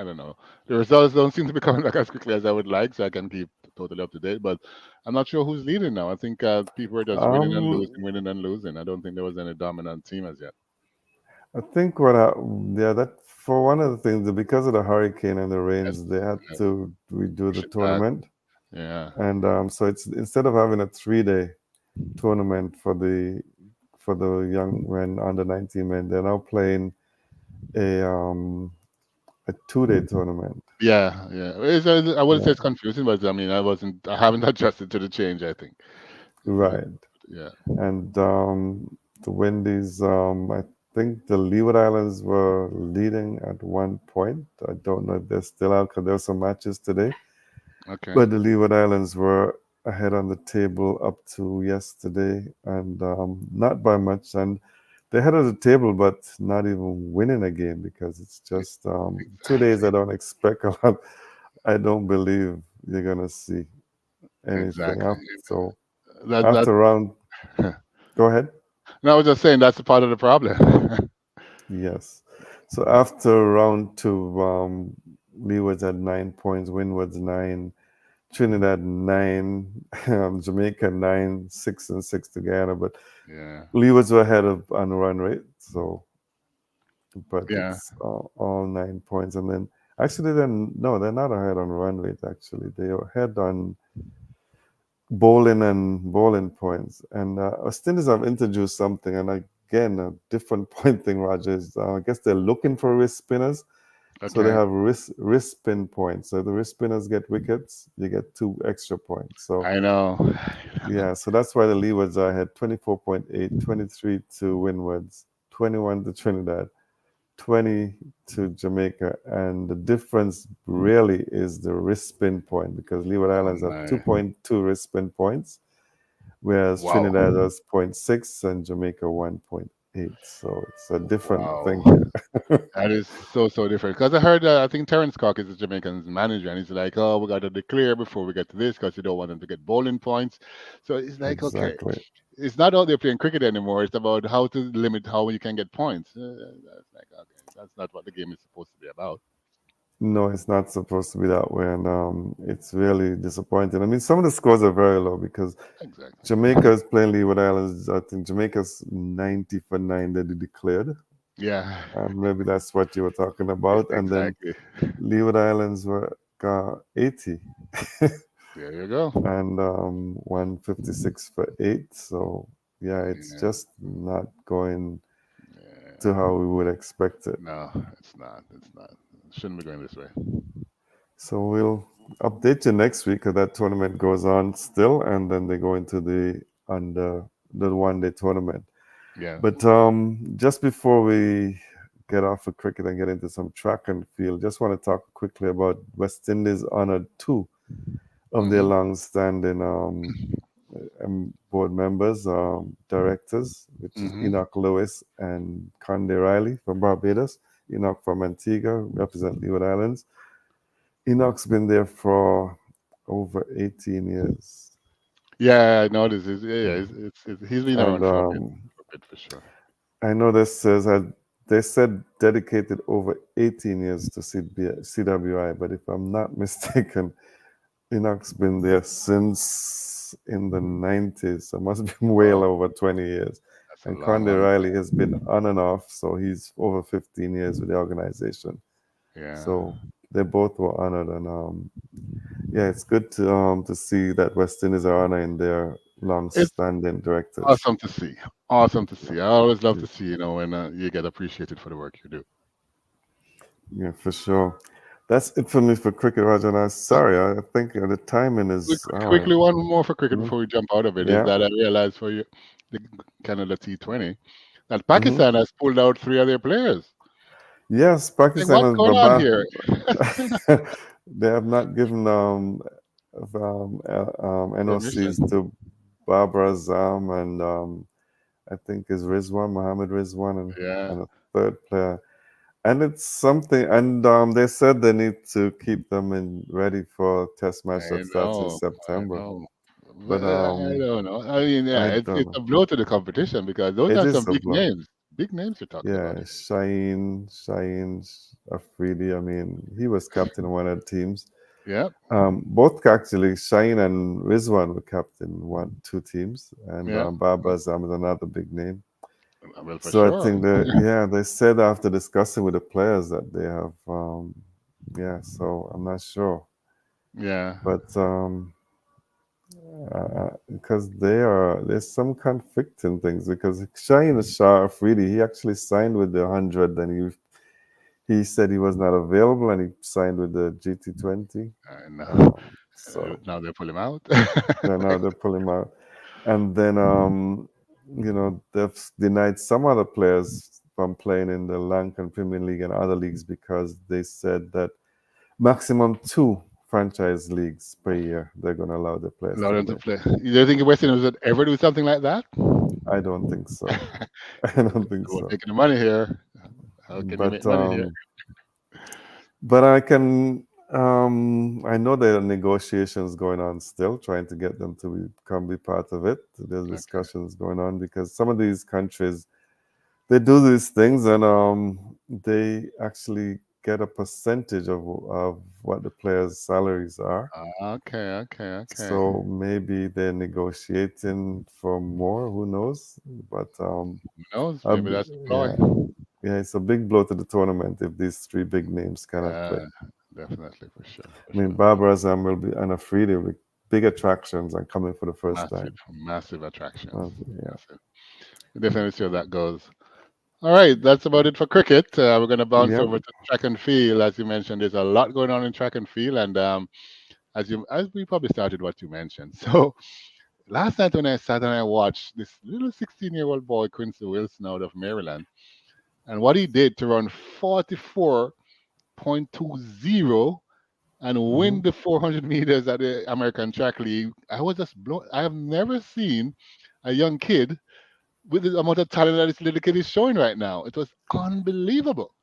don't know. The results don't seem to be coming back as quickly as I would like, so I can keep totally up to date. But I'm not sure who's leading now. I think people are just winning and
Um,
losing, winning and losing. I don't think there was any dominant team as yet.
I think yeah, that for one of the things, because of the hurricane and the
Yes,
rains, they had
yes,
to redo the
push it back.
tournament.
Yeah.
And so it's instead of having a 3-day tournament for the young men under 19 men, they're now playing a um a 2-day tournament.
Yeah, yeah. I wouldn't say
Yeah,
it's confusing, but I mean, I haven't adjusted to the change. I think. Yeah,
right.
yeah.
And the Windies, I think the Leeward Islands were leading at one point. I don't know if they're still out because there were some matches today.
Okay.
But the Leeward Islands were ahead on the table up to yesterday, and not by much. And they're ahead of the table, but not even winning a game because it's
E-
just 2 days.
Exactly.
I don't expect a lot. I don't believe you're gonna see anything
Exactly.
after. So
That.
after round, go ahead.
No, I was just saying that's a part of the problem.
Yes. So after round two, Leeward's had 9 points, Windward's 9, Trinidad 9, Jamaica 9, 6 and 6 to Guyana, but
Yeah.
Leewards were ahead of on run rate. So, but
Yeah.
it's all 9 points, and then actually, then no, they're not ahead on run rate. Actually, they are ahead on bowling points. And West Indies have introduced something, and again, a different point thing, Roger. Is I guess they're looking for wrist spinners. So they
Okay.
have wrist spin points. So the wrist spinners get wickets, you get 2 extra points. So
I know.
yeah, so that's why the Leewards are ahead 24.8, 23 to Windwards, 21 to Trinidad, 20 to Jamaica. And the difference really is the wrist spin point because Leeward
Oh
Islands have
my.
2.2 wrist spin points, whereas
Wow.
Trinidad has zero point 0.6 and Jamaica 1.8. So it's a different
Wow.
thing here.
That is so different. Because I heard, I think Terence Cock is the Jamaican's manager, and he's like, "Oh, we got to declare before we get to this because you don't want them to get bowling points." So it's like, okay,
Exactly.
it's not out there playing cricket anymore. It's about how to limit how you can get points. That's like, okay, that's not what the game is supposed to be about.
No, it's not supposed to be that way, and it's really disappointing. I mean, some of the scores are very low because
Exactly.
Jamaica is playing Leeward Islands. I think Jamaica's 90 for 9 that they declared,
Yeah.
and maybe that's what you were talking about. And then
Exactly.
Leeward Islands were 80
There you go.
and 156 for 8. So yeah, it's
Yeah.
just not going
Yeah.
to how we would expect it.
No, it's not. It's not. It shouldn't be going this way.
So we'll update you next week because that tournament goes on still, and then they go into the 1-day tournament.
Yeah.
But just before we get off of cricket and get into some track and field, just want to talk quickly about West Indies honored two of their
Hmm.
long-standing board members, directors, which is
Hmm.
Enoch Lewis and Conde Riley from Barbados. Enoch from Antigua, represent Leeward Islands. Enoch's been there for over 18 years.
Yeah, I know this is. Yeah, he's been
And
around for a bit for sure.
I know this says they said dedicated over 18 years to CWI, but if I'm not mistaken, Enoch's been there since in the 90s. So must be well
Wow,
over 20 years.
that's a
And
long,
Conde
long
Riley
time.
has been on and off, so he's over 15 years with the organization.
Yeah.
So they both were honored, and yeah, it's good to see that West Indies are honoring their
It's
long-standing directors.
awesome to see. Awesome to
Yeah,
see. I always love
yeah,
to see, when you get appreciated for the work you do.
yeah, for sure. That's it for me for cricket, Roger. And I'm
Uh,
sorry, I think the timing is
Quickly, one more for cricket
mm,
before we jump out of it is
yeah,
that I realized for you the Canada T20 And
Hmm.
Pakistan has pulled out three of their players.
Yes,
Like,
Pakistan
what's
has
going on here?
they have not given
Permission.
NOCs to Barbara Azam and I think is Rizwan, Mohammed Rizwan,
Yeah,
and a third player. And it's something, and they said they need to keep them in ready for test match
I
that starts in
know. I
September.
know.
But
But I don't know. I mean, yeah,
I
it's
don't know.
a blow to the competition because those
It
are some
is a
big
blow.
names. Big names you're talking about
Yeah,
here.
Shaheen Afridi. I mean, he was captain of one of the teams.
Yeah,
Both actually, Shaheen and Rizwan were captain two teams, and
yeah.
Baba Azam is another big name.
Well, for
So I
sure.
think that yeah, they said after discussing with the players that they have yeah. So I'm not sure,
Yeah.
but because there's some conflicting things because Shaheen Shah Afridi he actually signed with the 100, then he said he was not available and he signed with the GT20.
I know.
So
Now they pull him out.
then now they pull him out. And then, they've denied some other players from playing in the Lankan Premier League and other leagues because they said that maximum two franchise leagues per year they're going to allow the players
Allow
to
them to
play.
play. You don't think West Indies would ever do something like that?
I don't think so. I don't think
We're
so.
taking the money here. How can you make
But
money here?
I can. I know there are negotiations going on still, trying to get them to come be part of it. There's
Okay.
discussions going on because some of these countries they do these things and they actually get a percentage of what the players' salaries are.
Okay, okay, okay.
So maybe they're negotiating for more. Who knows? But
Who knows?
a
Maybe
b-
that's the ploy.
yeah, yeah, it's a big blow to the tournament if these three big names cannot play.
Yeah, definitely, for sure, for
I mean,
sure.
Barbara Azam will be and Afridi will be big attractions and coming for the first
Massive,
time.
massive attractions.
Yeah.
Massive. We definitely see how that goes. All right, that's about it for cricket. We're going to bounce
Yep.
over to track and field. As you mentioned, there's a lot going on in track and field, and as we probably started what you mentioned. So last night when I sat and I watched this little 16-year-old boy, Quincy Wilson, out of Maryland, and what he did to run 44.20 and
Hmm.
win the 400 meters at the American Track League, I was just blown. I have never seen a young kid with the amount of talent that this little kid is showing right now. It was unbelievable.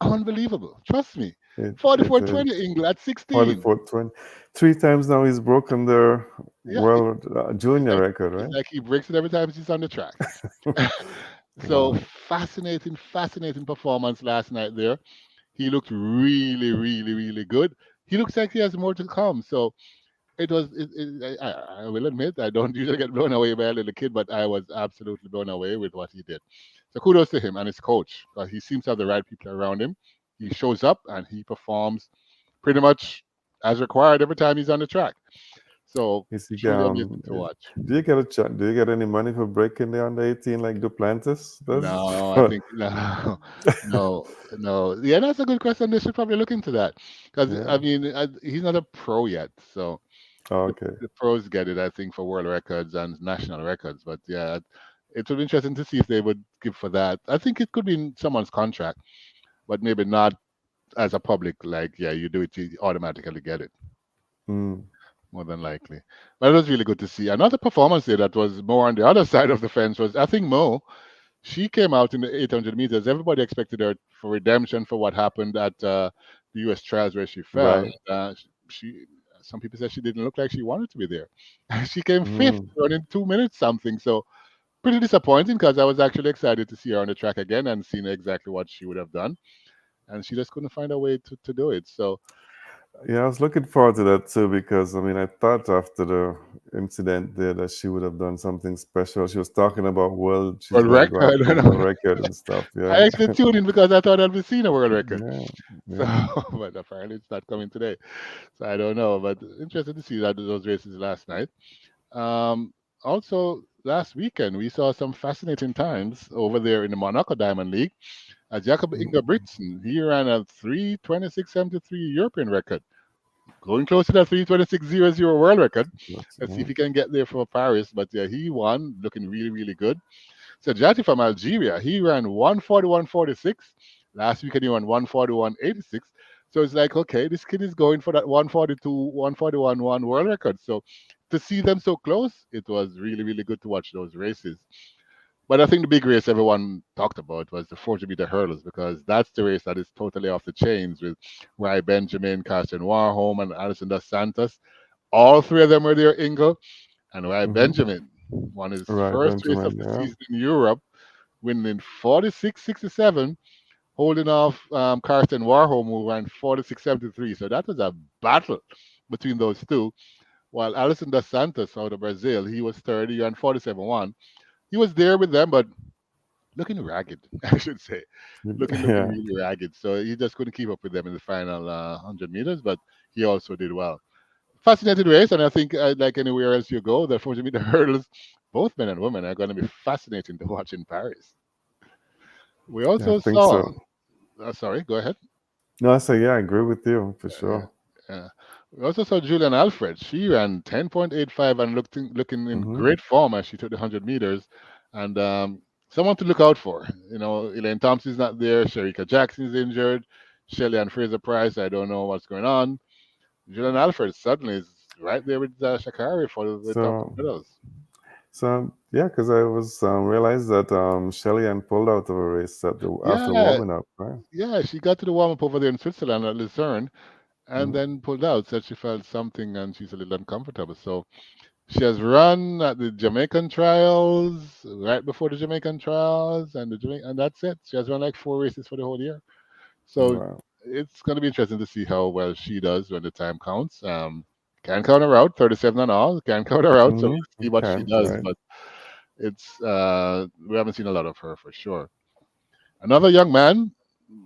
Unbelievable. Trust me.
It is
44.20 Ingle at 16.
44-20. Three times now he's broken the
Yeah,
world junior record,
it's
right?
like he breaks it every time he's on the track. So
Wow.
fascinating, fascinating performance last night there. He looked really, really, really good. He looks like he has more to come. So it was. I will admit I don't usually get blown away by a little kid, but I was absolutely blown away with what he did. So kudos to him and his coach. He seems to have the right people around him. He shows up and he performs pretty much as required every time he's on the track. So
Is he,
truly amazing to watch.
do you get any money for breaking the under 18 like Duplantis does?
No, I think no, no, no. Yeah, that's a good question. They should probably look into that because
Yeah.
I mean he's not a pro yet, so
Oh,
the,
okay.
the pros get it, I think, for world records and national records. But yeah, it would be interesting to see if they would give for that. I think it could be in someone's contract, but maybe not as a public. Like, yeah, you do it, you automatically get it,
Mm,
more than likely. But it was really good to see. Another performance there that was more on the other side of the fence was, I think, Mo. She came out in the 800 meters. Everybody expected her for redemption for what happened at the U.S. trials where she fell.
right.
She, some people said she didn't look like she wanted to be there. She came fifth,
Mm.
running 2 minutes something. So pretty disappointing because I was actually excited to see her on the track again and seeing exactly what she would have done. And she just couldn't find a way to do it. So
Yeah, I was looking forward to that too because I mean I thought after the incident there that she would have done something special. She was talking about world, she's
world
gonna go
record.
after world record and stuff.
I
Yeah.
actually tuned in because I thought I'd be seeing a world record.
Yeah.
So,
Yeah.
but apparently it's not coming today. So I don't know, but interested to see that those races last night. Um, Also, last weekend we saw some fascinating times over there in the Monaco Diamond League. Jacob Ingebrigtsen, he ran a 3:26.73 European record, going close to that 3:26.00 world record. Let's see if
Mm.
he can get there for Paris. But yeah, he won, looking really, really good. So Jati from Algeria, he ran 141.46. Last weekend he ran 141.86. So it's like, okay, this kid is going for that 142, 141 world record. So to see them so close, it was really, really good to watch those races. But I think the big race everyone talked about was the 400-meter hurdles because that's the race that is totally off the chains with Rai Benjamin, Carson Warholm, and Alison dos Santos. All three of them were there, Ingle. And Rai
Mm-hmm.
Benjamin won his
Right,
first race of
Benjamin.
the
Yeah.
season in Europe, winning 46.67, holding off Carson Warholm, who ran 46.73. So that was a battle between those two. While Alison dos Santos out of Brazil, he was third, he ran 47.1. He was there with them, but looking ragged, I should say. Looking
Yeah.
really ragged. So he just couldn't keep up with them in the final 100 meters, but he also did well. Fascinating race, and I think like anywhere else you go, the 400-meter hurdles, both men and women, are going to be fascinating to watch in Paris. We
Yeah, I
also
think
saw,
so.
sorry, go ahead.
No, I say, yeah, I agree with you for
Yeah,
sure.
yeah. We also saw Julian Alfred. She ran 10.85 and looking in
Mm-hmm.
great form as she took the 100 meters. And someone to look out for. You know, Elaine Thompson's not there. Sharika Jackson's injured. Shelley and Fraser Price, I don't know what's going on. Julian Alfred suddenly is right there with Shakari for the top
So,
medals.
yeah, because I was realized that Shelly Ann pulled out of a race after
Yeah,
warming up, right?
yeah, she got to the warm up over there in Switzerland at Lucerne and
Mm-hmm.
then pulled out, said she felt something and she's a little uncomfortable. So she has run at the Jamaican trials, right before the Jamaican trials, and and that's it. She has run like 4 races for the whole year. So
Wow.
it's going to be interesting to see how well she does when the time counts. Can count her out, 37 and all. Can count her out, so
Mm-hmm.
we'll see what she
Okay,
does.
right.
But it's we haven't seen a lot of her for sure. Another young man,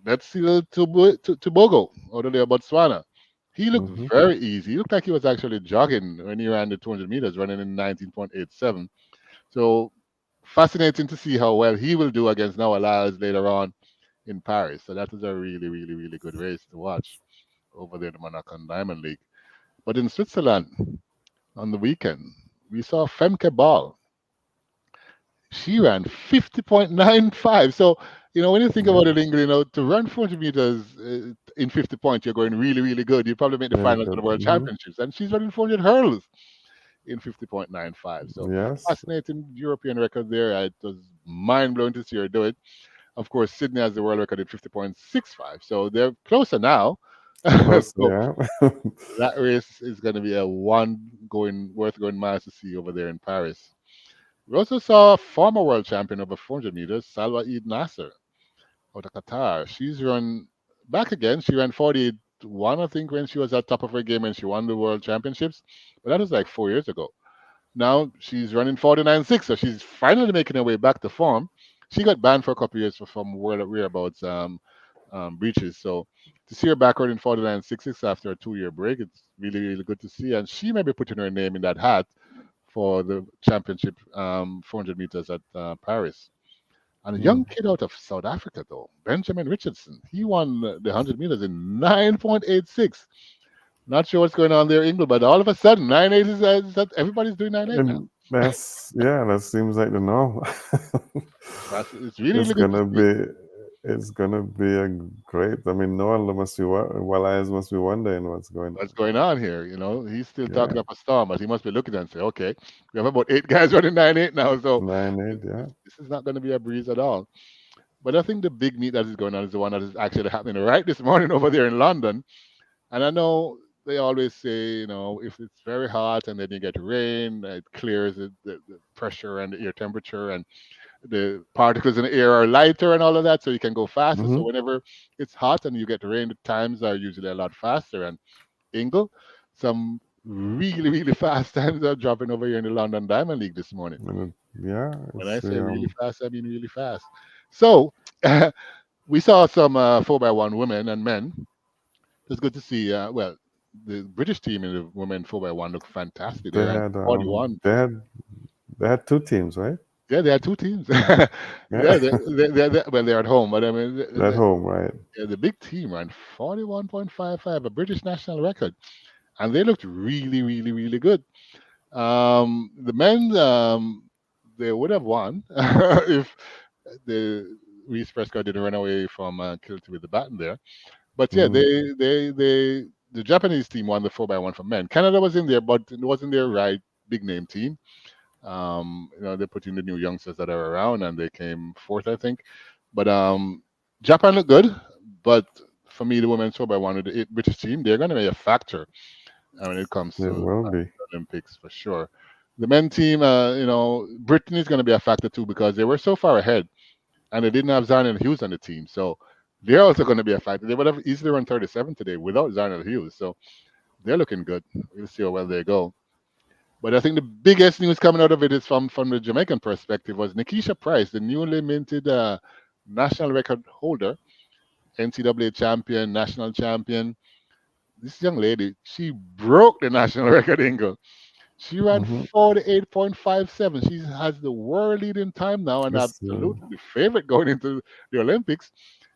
let's see Tobogo out of there, Botswana. He looked
Mm-hmm.
very easy. He looked like he was actually jogging when he ran the 200 meters, running in 19.87. So fascinating to see how well he will do against Noah Lyles later on in Paris. So that was a really, really, really good race to watch over there in the Monaco Diamond League. But in Switzerland on the weekend, we saw Femke Ball. She ran 50.95. So, when you think about
Yeah,
it, Ingrid, to run 400 meters in 50 points, you're going really, really good. You probably make the
very
finals of
good.
the World
Mm-hmm.
Championships. And she's running 400 hurdles in 50.95. So,
Yes.
fascinating European record there. It was mind blowing to see her do it. Of course, Sydney has the world record at 50.65. So, they're closer now.
Close.
So,
Yeah.
that race is going to be a one worth going miles to see over there in Paris. We also saw former world champion over 400 meters, Salwa Eid Nasser out of Qatar. She's run back again. She ran 41, I think, when she was at top of her game and she won the world championships. But that was like 4 years ago. Now she's running 49.6, so she's finally making her way back to form. She got banned for a couple of years from world whereabouts breaches. So to see her back running 49.66 after a 2 year break, it's really, really good to see. And she may be putting her name in that hat for the championship 400 meters at Paris. And a young
Mm.
kid out of South Africa, though, Benjamin Richardson, he won the 100 meters in 9.86. Not sure what's going on there, England, but all of a sudden, 9.8 is that everybody's doing 9.8 now.
And yeah, that seems like the norm.
It's really,
It's
really good to
gonna
see
be it's gonna be a great. I mean, no one must be well, eyes must be wondering what's going
what's
on.
going on here. He's still
Yeah,
talking up a storm, but he must be looking and say, okay, we have about 8 guys running 9.8 now, so
9-8. Yeah.
this is not going to be a breeze at all. But I think the big meet that is going on is the one that is actually happening right this morning over there in London. And I know they always say, if it's very hot and then you get rain, it clears the pressure and the air temperature, and the particles in the air are lighter and all of that, so you can go faster.
Mm-hmm.
So whenever it's hot and you get rain, the times are usually a lot faster. And Ingle, some really, really fast times are dropping over here in the London Diamond League this morning.
Yeah,
When I
it's
say really fast, I mean really fast. So we saw some 4x1 women and men. It's good to see. Well, the British team in the women 4x1 looked fantastic. They
they
ran
had
41.
they had two teams, right?
Yeah, they had two teams. Yeah,
Yeah,
well, they're at home, but I mean,
at home, right?
the big team ran 41.55, a British national record, and they looked really, really, really good. The men, they would have won if the Reese Prescott didn't run away from Kilty with the baton there. But yeah,
Mm,
the Japanese team won the 4x1 for men. Canada was in there, but it wasn't their right big name team. They put in the new youngsters that are around, and they came fourth, I think. But Japan looked good, but for me, the women's 4x1 with the British team, they're going to be a factor when it comes
it
to
will be.
the Olympics for sure. The men team, Britain is going to be a factor too because they were so far ahead and they didn't have Zion and Hughes on the team. So they're also going to be a factor. They would have easily run 37 today without Zion and Hughes. So they're looking good. We'll see how well they go. But I think the biggest news coming out of it is from the Jamaican perspective was Nikisha Price, the newly minted national record holder, NCAA champion, national champion. This young lady, she broke the national record, Ingle. She ran
Hmm.
48.57. She has the world leading time now and
Yes,
absolutely the favorite going into the Olympics.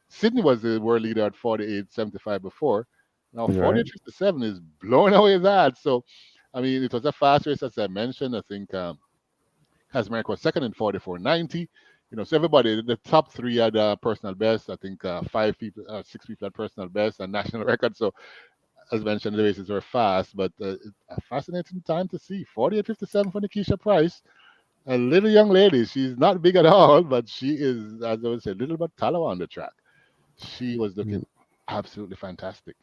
Sydney was the world leader at 48.75 before. Now
right.
48.57 is blowing away that. So, I mean, it was a fast race, as I mentioned. I think Kazmarek was second in 44.90. So everybody, the top three had personal best. I think five people, six people had personal best and national record. So as mentioned, the races were fast, but a fascinating time to see. 48.57 for Nikisha Price, a little young lady. She's not big at all, but she is, as I would say, little but tallow on the track. She was looking
Mm,
absolutely fantastic.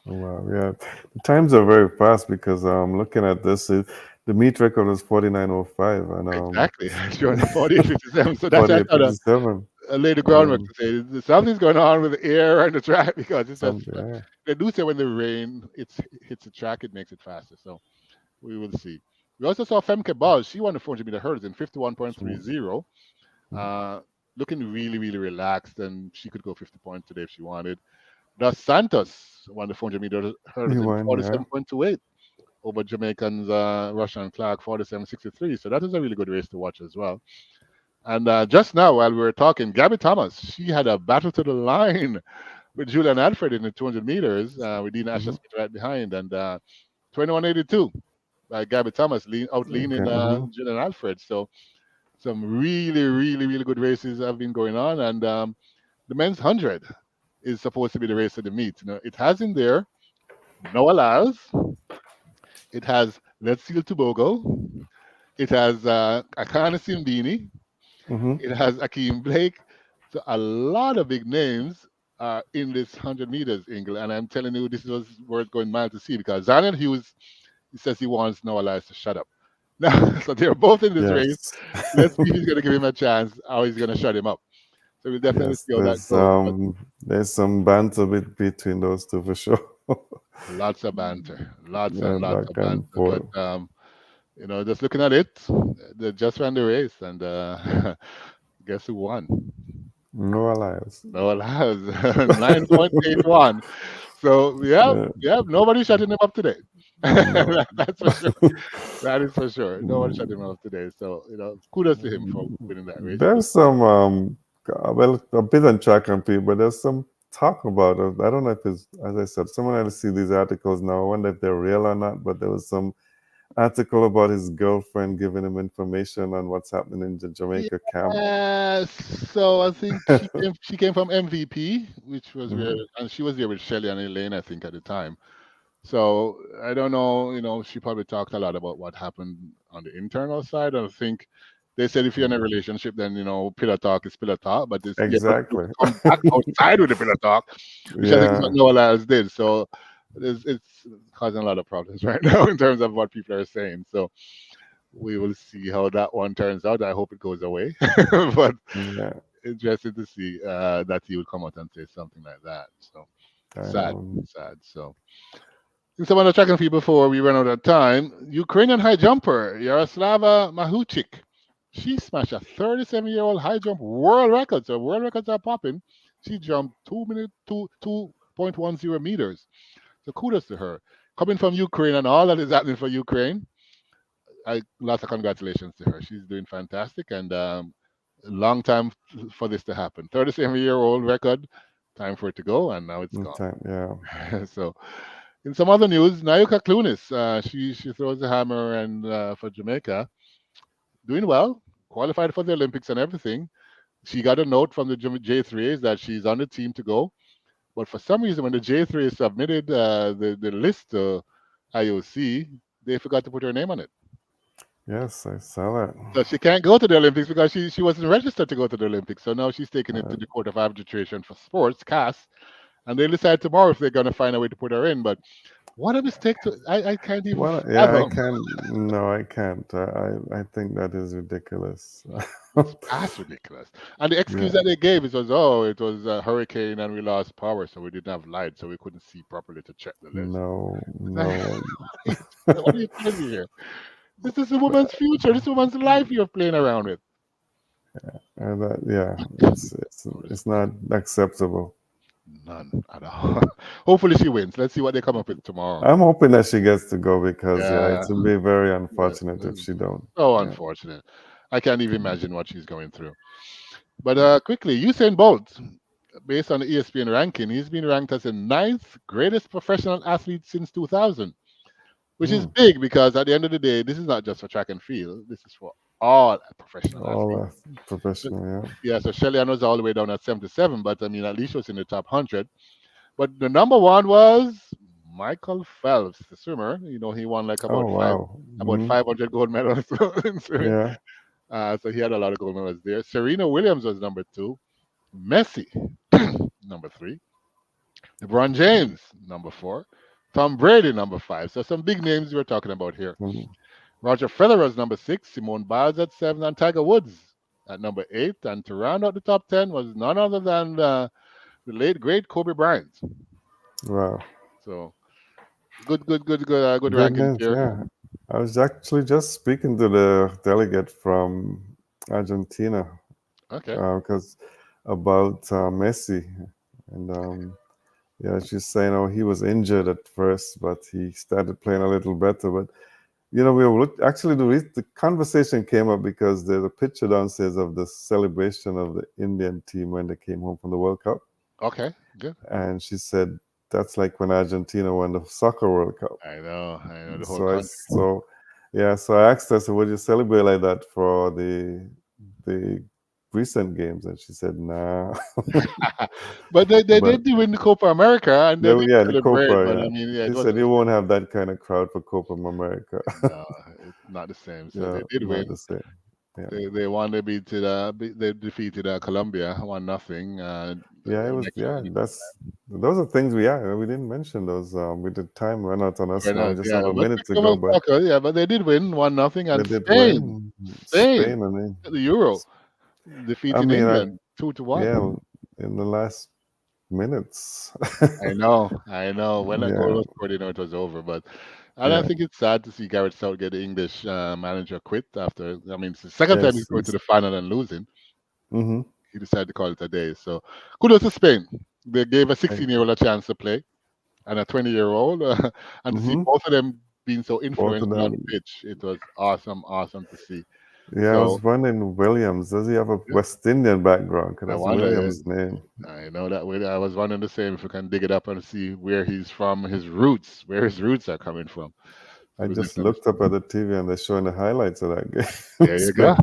wow, yeah. The times are very fast because looking at this, the meet record was 49:05 and
Exactly. She won 48.57. So that's why I thought
48:57.
I laid the groundwork
Um,
to say something's going on with the air and the track because it's just,
some yeah.
they do say when the rain hits the track, it makes it faster. So we will see. We also saw Femke Ball. She won the 400-meter hurdles in
Mm,
51.30.
mm,
Uh, Looking really, really relaxed, and she could go 50 points today if she wanted. Dos Santos won the 400-meter hurdles
you
in
won, yeah.
47.28 over Jamaicans Russian Clark 47.63. So that was a really good race to watch as well. And just now, while we were talking, Gabby Thomas, she had a battle to the line with Julian Alfred in the 200 meters with Dean Asher
Hmm.
Smith right behind. And 21.82 by Gabby Thomas out
Okay.
leaning
Hmm.
Julian Alfred. So some really, really, really good races have been going on. And the men's 100 is supposed to be the race of the meet. It has in there Noah Lyles, it has Let's Seal Tobago, it has Akana Simbini,
Hmm.
it has Akeem Blake. So a lot of big names are in this 100 meters, Ingle. And I'm telling you, this was worth going mad to see because Zion Hughes, he says he wants Noah Lyles to shut up. Now, so they're both in this race.
Yes.
Let's see if he's going to give him a chance, how he's going to shut him up. So we'll definitely
Yes.
see how that goes. But
There's some banter between those two for sure.
lots of banter, lots
Yeah,
and lots
back
of
and
banter. But
forth.
just looking at it, they just ran the race, and guess who won?
No allies.
Noah Lyles, 9.81. So
Yeah.
yeah, nobody's shutting him up today.
No.
That's for sure. That is for sure. Nobody shut him
Mm,
up today. So kudos to him for winning that race. It was
There's some well, a bit on track and field, but there's some talk about it. I don't know if it's, as I said, someone else see these articles now. I wonder if they're real or not, but there was some article about his girlfriend giving him information on what's happening in the Jamaica camp.
yeah. So I think she came from MVP, which was where,
Hmm.
and she was there with Shelly and Elaine, I think, at the time. So I don't know. She probably talked a lot about what happened on the internal side. I think they said if you're in a relationship, then pillow talk is pillow talk. But this, yeah, but you
Exactly.
come back outside with the pillow talk, which I think is what
Yeah.
Noah Lyles did. So it's causing a lot of problems right now in terms of what people are saying. So we will see how that one turns out. I hope it goes away, but
Yeah.
interested to see that he would come out and say something like that. So
I
sad,
know.
sad. So. And someone checking for you before we run out of time. Ukrainian high jumper Yaroslava Mahuchik. She smashed a 37-year-old high jump world record. So world records are popping. She jumped 2.10 meters. So kudos to her. Coming from Ukraine and all that is happening for Ukraine, lots of congratulations to her. She's doing fantastic and long time for this to happen. 37-year-old record, time for it to go, and now it's
In
gone.
time. Yeah.
So in some other news, Nayoka Clunis, she throws the hammer and for Jamaica. doing well, qualified for the Olympics and everything. She got a note from the J3As that she's on the team to go. But for some reason, when the J3 submitted the list to IOC, they forgot to put her name on it.
Yes, I saw that.
So she can't go to the Olympics because she wasn't registered to go to the Olympics. So now she's taking it to
Uh,
the Court of Arbitration for Sports, CAS, and they'll decide tomorrow if they're going to find a way to put her in. But what a mistake! I can't even
well, yeah, I
fathom.
can't. No, I can't. I think that is ridiculous.
It's past ridiculous. And the excuse
Yeah.
that they gave was, oh, it was a hurricane and we lost power, so we didn't have light, so we couldn't see properly to check the list.
No,
It's like,
no.
what are you telling me here? This is a woman's future. This is a woman's life you're playing around with.
Yeah,
No
it's not
respect.
acceptable.
None at all. Hopefully she wins. Let's see what they come up with tomorrow.
I'm hoping that she gets to go because yeah, it
Yeah,
would be very
yeah.
unfortunate if she don't.
So
Yeah.
unfortunate. I can't even imagine what she's going through. But quickly, Usain Bolt, based on the ESPN ranking, he's been ranked as the ninth greatest professional athlete since 2000, which is
Hmm.
big because at the end of the day, this is not just for track and field. This is for all professional
All
athletes. So,
professional, yeah.
yeah, so Shelly, I know, is all the way down at 77, but I mean, at least she was in the top 100. But the number one was Michael Phelps, the swimmer. You know, he won like
Oh wow.
about
Hmm.
500 gold medals in swimming.
Yeah.
So he had a lot of gold medals there. Serena Williams was number two. Messi, number three. LeBron James, number four. Tom Brady, number five. So some big names we're talking about here.
Mhm.
Roger Federer's number six. Simone Biles at seven, and Tiger Woods at number eight. And to round out the top 10 was none other than the late great Kobe Bryant.
Wow.
So good
Good
rankings
news.
here.
Yeah. I was actually just speaking to the delegate from Argentina
Okay.
because about Messi, and yeah, she's saying, oh, he was injured at first, but he started playing a little better. But we were actually the conversation came up because there's a picture downstairs of the celebration of the Indian team when they came home from the World Cup,
Okay. Good.
and she said that's like when Argentina won the soccer World Cup.
I know. I know the whole
So I
country.
so yeah, so I asked her, so would you celebrate like that for the recent games? And she said, nah.
But they
But
did win the Copa America and they did
yeah, the
celebrate.
Copa,
But
yeah.
I mean, yeah, it
She said
wasn't.
you won't have that kind of crowd for Copa America.
No, it's not the same. So
Yeah,
they did
not
win.
the same. Yeah.
They won. They defeated Colombia 1-0.
Yeah, it was.
Next
Yeah,
week.
those are things we didn't mention those. With the time ran out on us
We're
now. We
not,
just
yeah,
have a
but
minute
quick
to go,
about
but
soccer, yeah, but they did win 1-0,
they
and
did
Spain,
win.
Spain,
Spain,
at the Euro,
I
defeating
mean,
England 2-1.
yeah, in the last minutes.
I know. When that goal
Yeah,
was scored, it was over. But and I
yeah,
think it's sad to see Gareth Southgate, the English manager, quit after. I mean, it's the second time he's
yes,
going to the final and losing.
mm-hmm.
He decided to call it a day. So kudos to Spain. They gave a 16-year-old a chance to play and a 20-year-old, and to see
Mm-hmm.
both of them being so
Both of
influential on the
them.
pitch, it was awesome, awesome to see.
Yeah, I
So
was wondering Williams. Does he have a
yeah,
West Indian background? Because
I
that's
wonder.
Williams' name.
I know that way. I was wondering the same if we can dig it up and see where he's from, his roots, where his roots are coming from.
I
So we
just
definitely.
looked up at the TV and they're showing the highlights of that game.
There you
Spain,
go.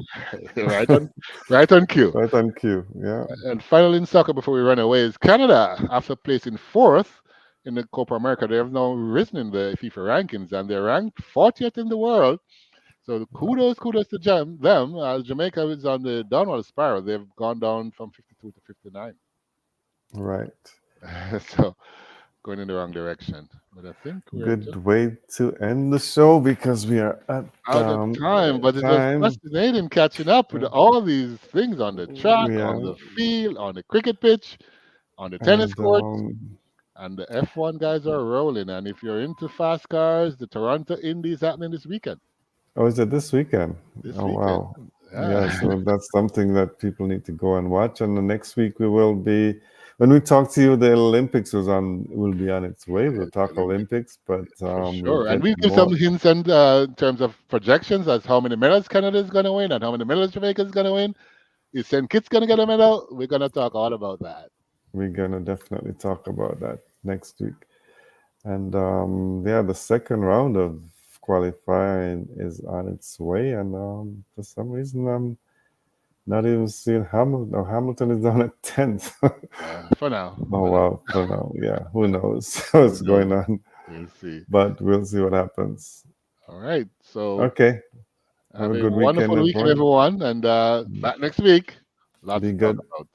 Right on cue.
right on cue. Yeah.
And finally in soccer before we run away is Canada. After placing fourth in the Copa America, they have now risen in the FIFA rankings and they're ranked 40th in the world. So kudos to them. Jamaica is on the downward spiral. They've gone down from 52 to 59.
Right.
So going in the wrong direction. But I think we're
Good
just
way to end the show because we are at
out of time. But it was
time.
fascinating catching up with all these things on the track,
Yeah.
on the field, on the cricket pitch, on the tennis
And
court. And the F1 guys are rolling. And if you're into fast cars, the Toronto Indy is happening this weekend.
oh, is it this weekend?
This
Oh,
weekend.
wow. Yeah,
Yeah.
so that's something that people need to go and watch. And the next week we will be, when we talk to you, the Olympics will be on its way. We'll
It's
talk
Olympic
Olympics, but
for
we'll
sure. And
get
we give some
more.
hints and in terms of projections as how many medals Canada is going to win and how many medals Jamaica is going to win. Is St. Kitts going to get a medal? We're going to talk all about that.
We're gonna definitely talk about that next week. And yeah, the second round of qualifying is on its way, and for some reason I'm not even seeing Hamilton. No, Hamilton is down at 10th.
For now,
Oh
for now,
wow, for now, yeah, who knows what's
who knows?
going on,
We'll see.
but we'll see what happens.
All right. So
Okay, have
have
a
a
good weekend,
wonderful weekend,
everyone.
everyone, and back next week. Lots
Be
to talk
good.
about.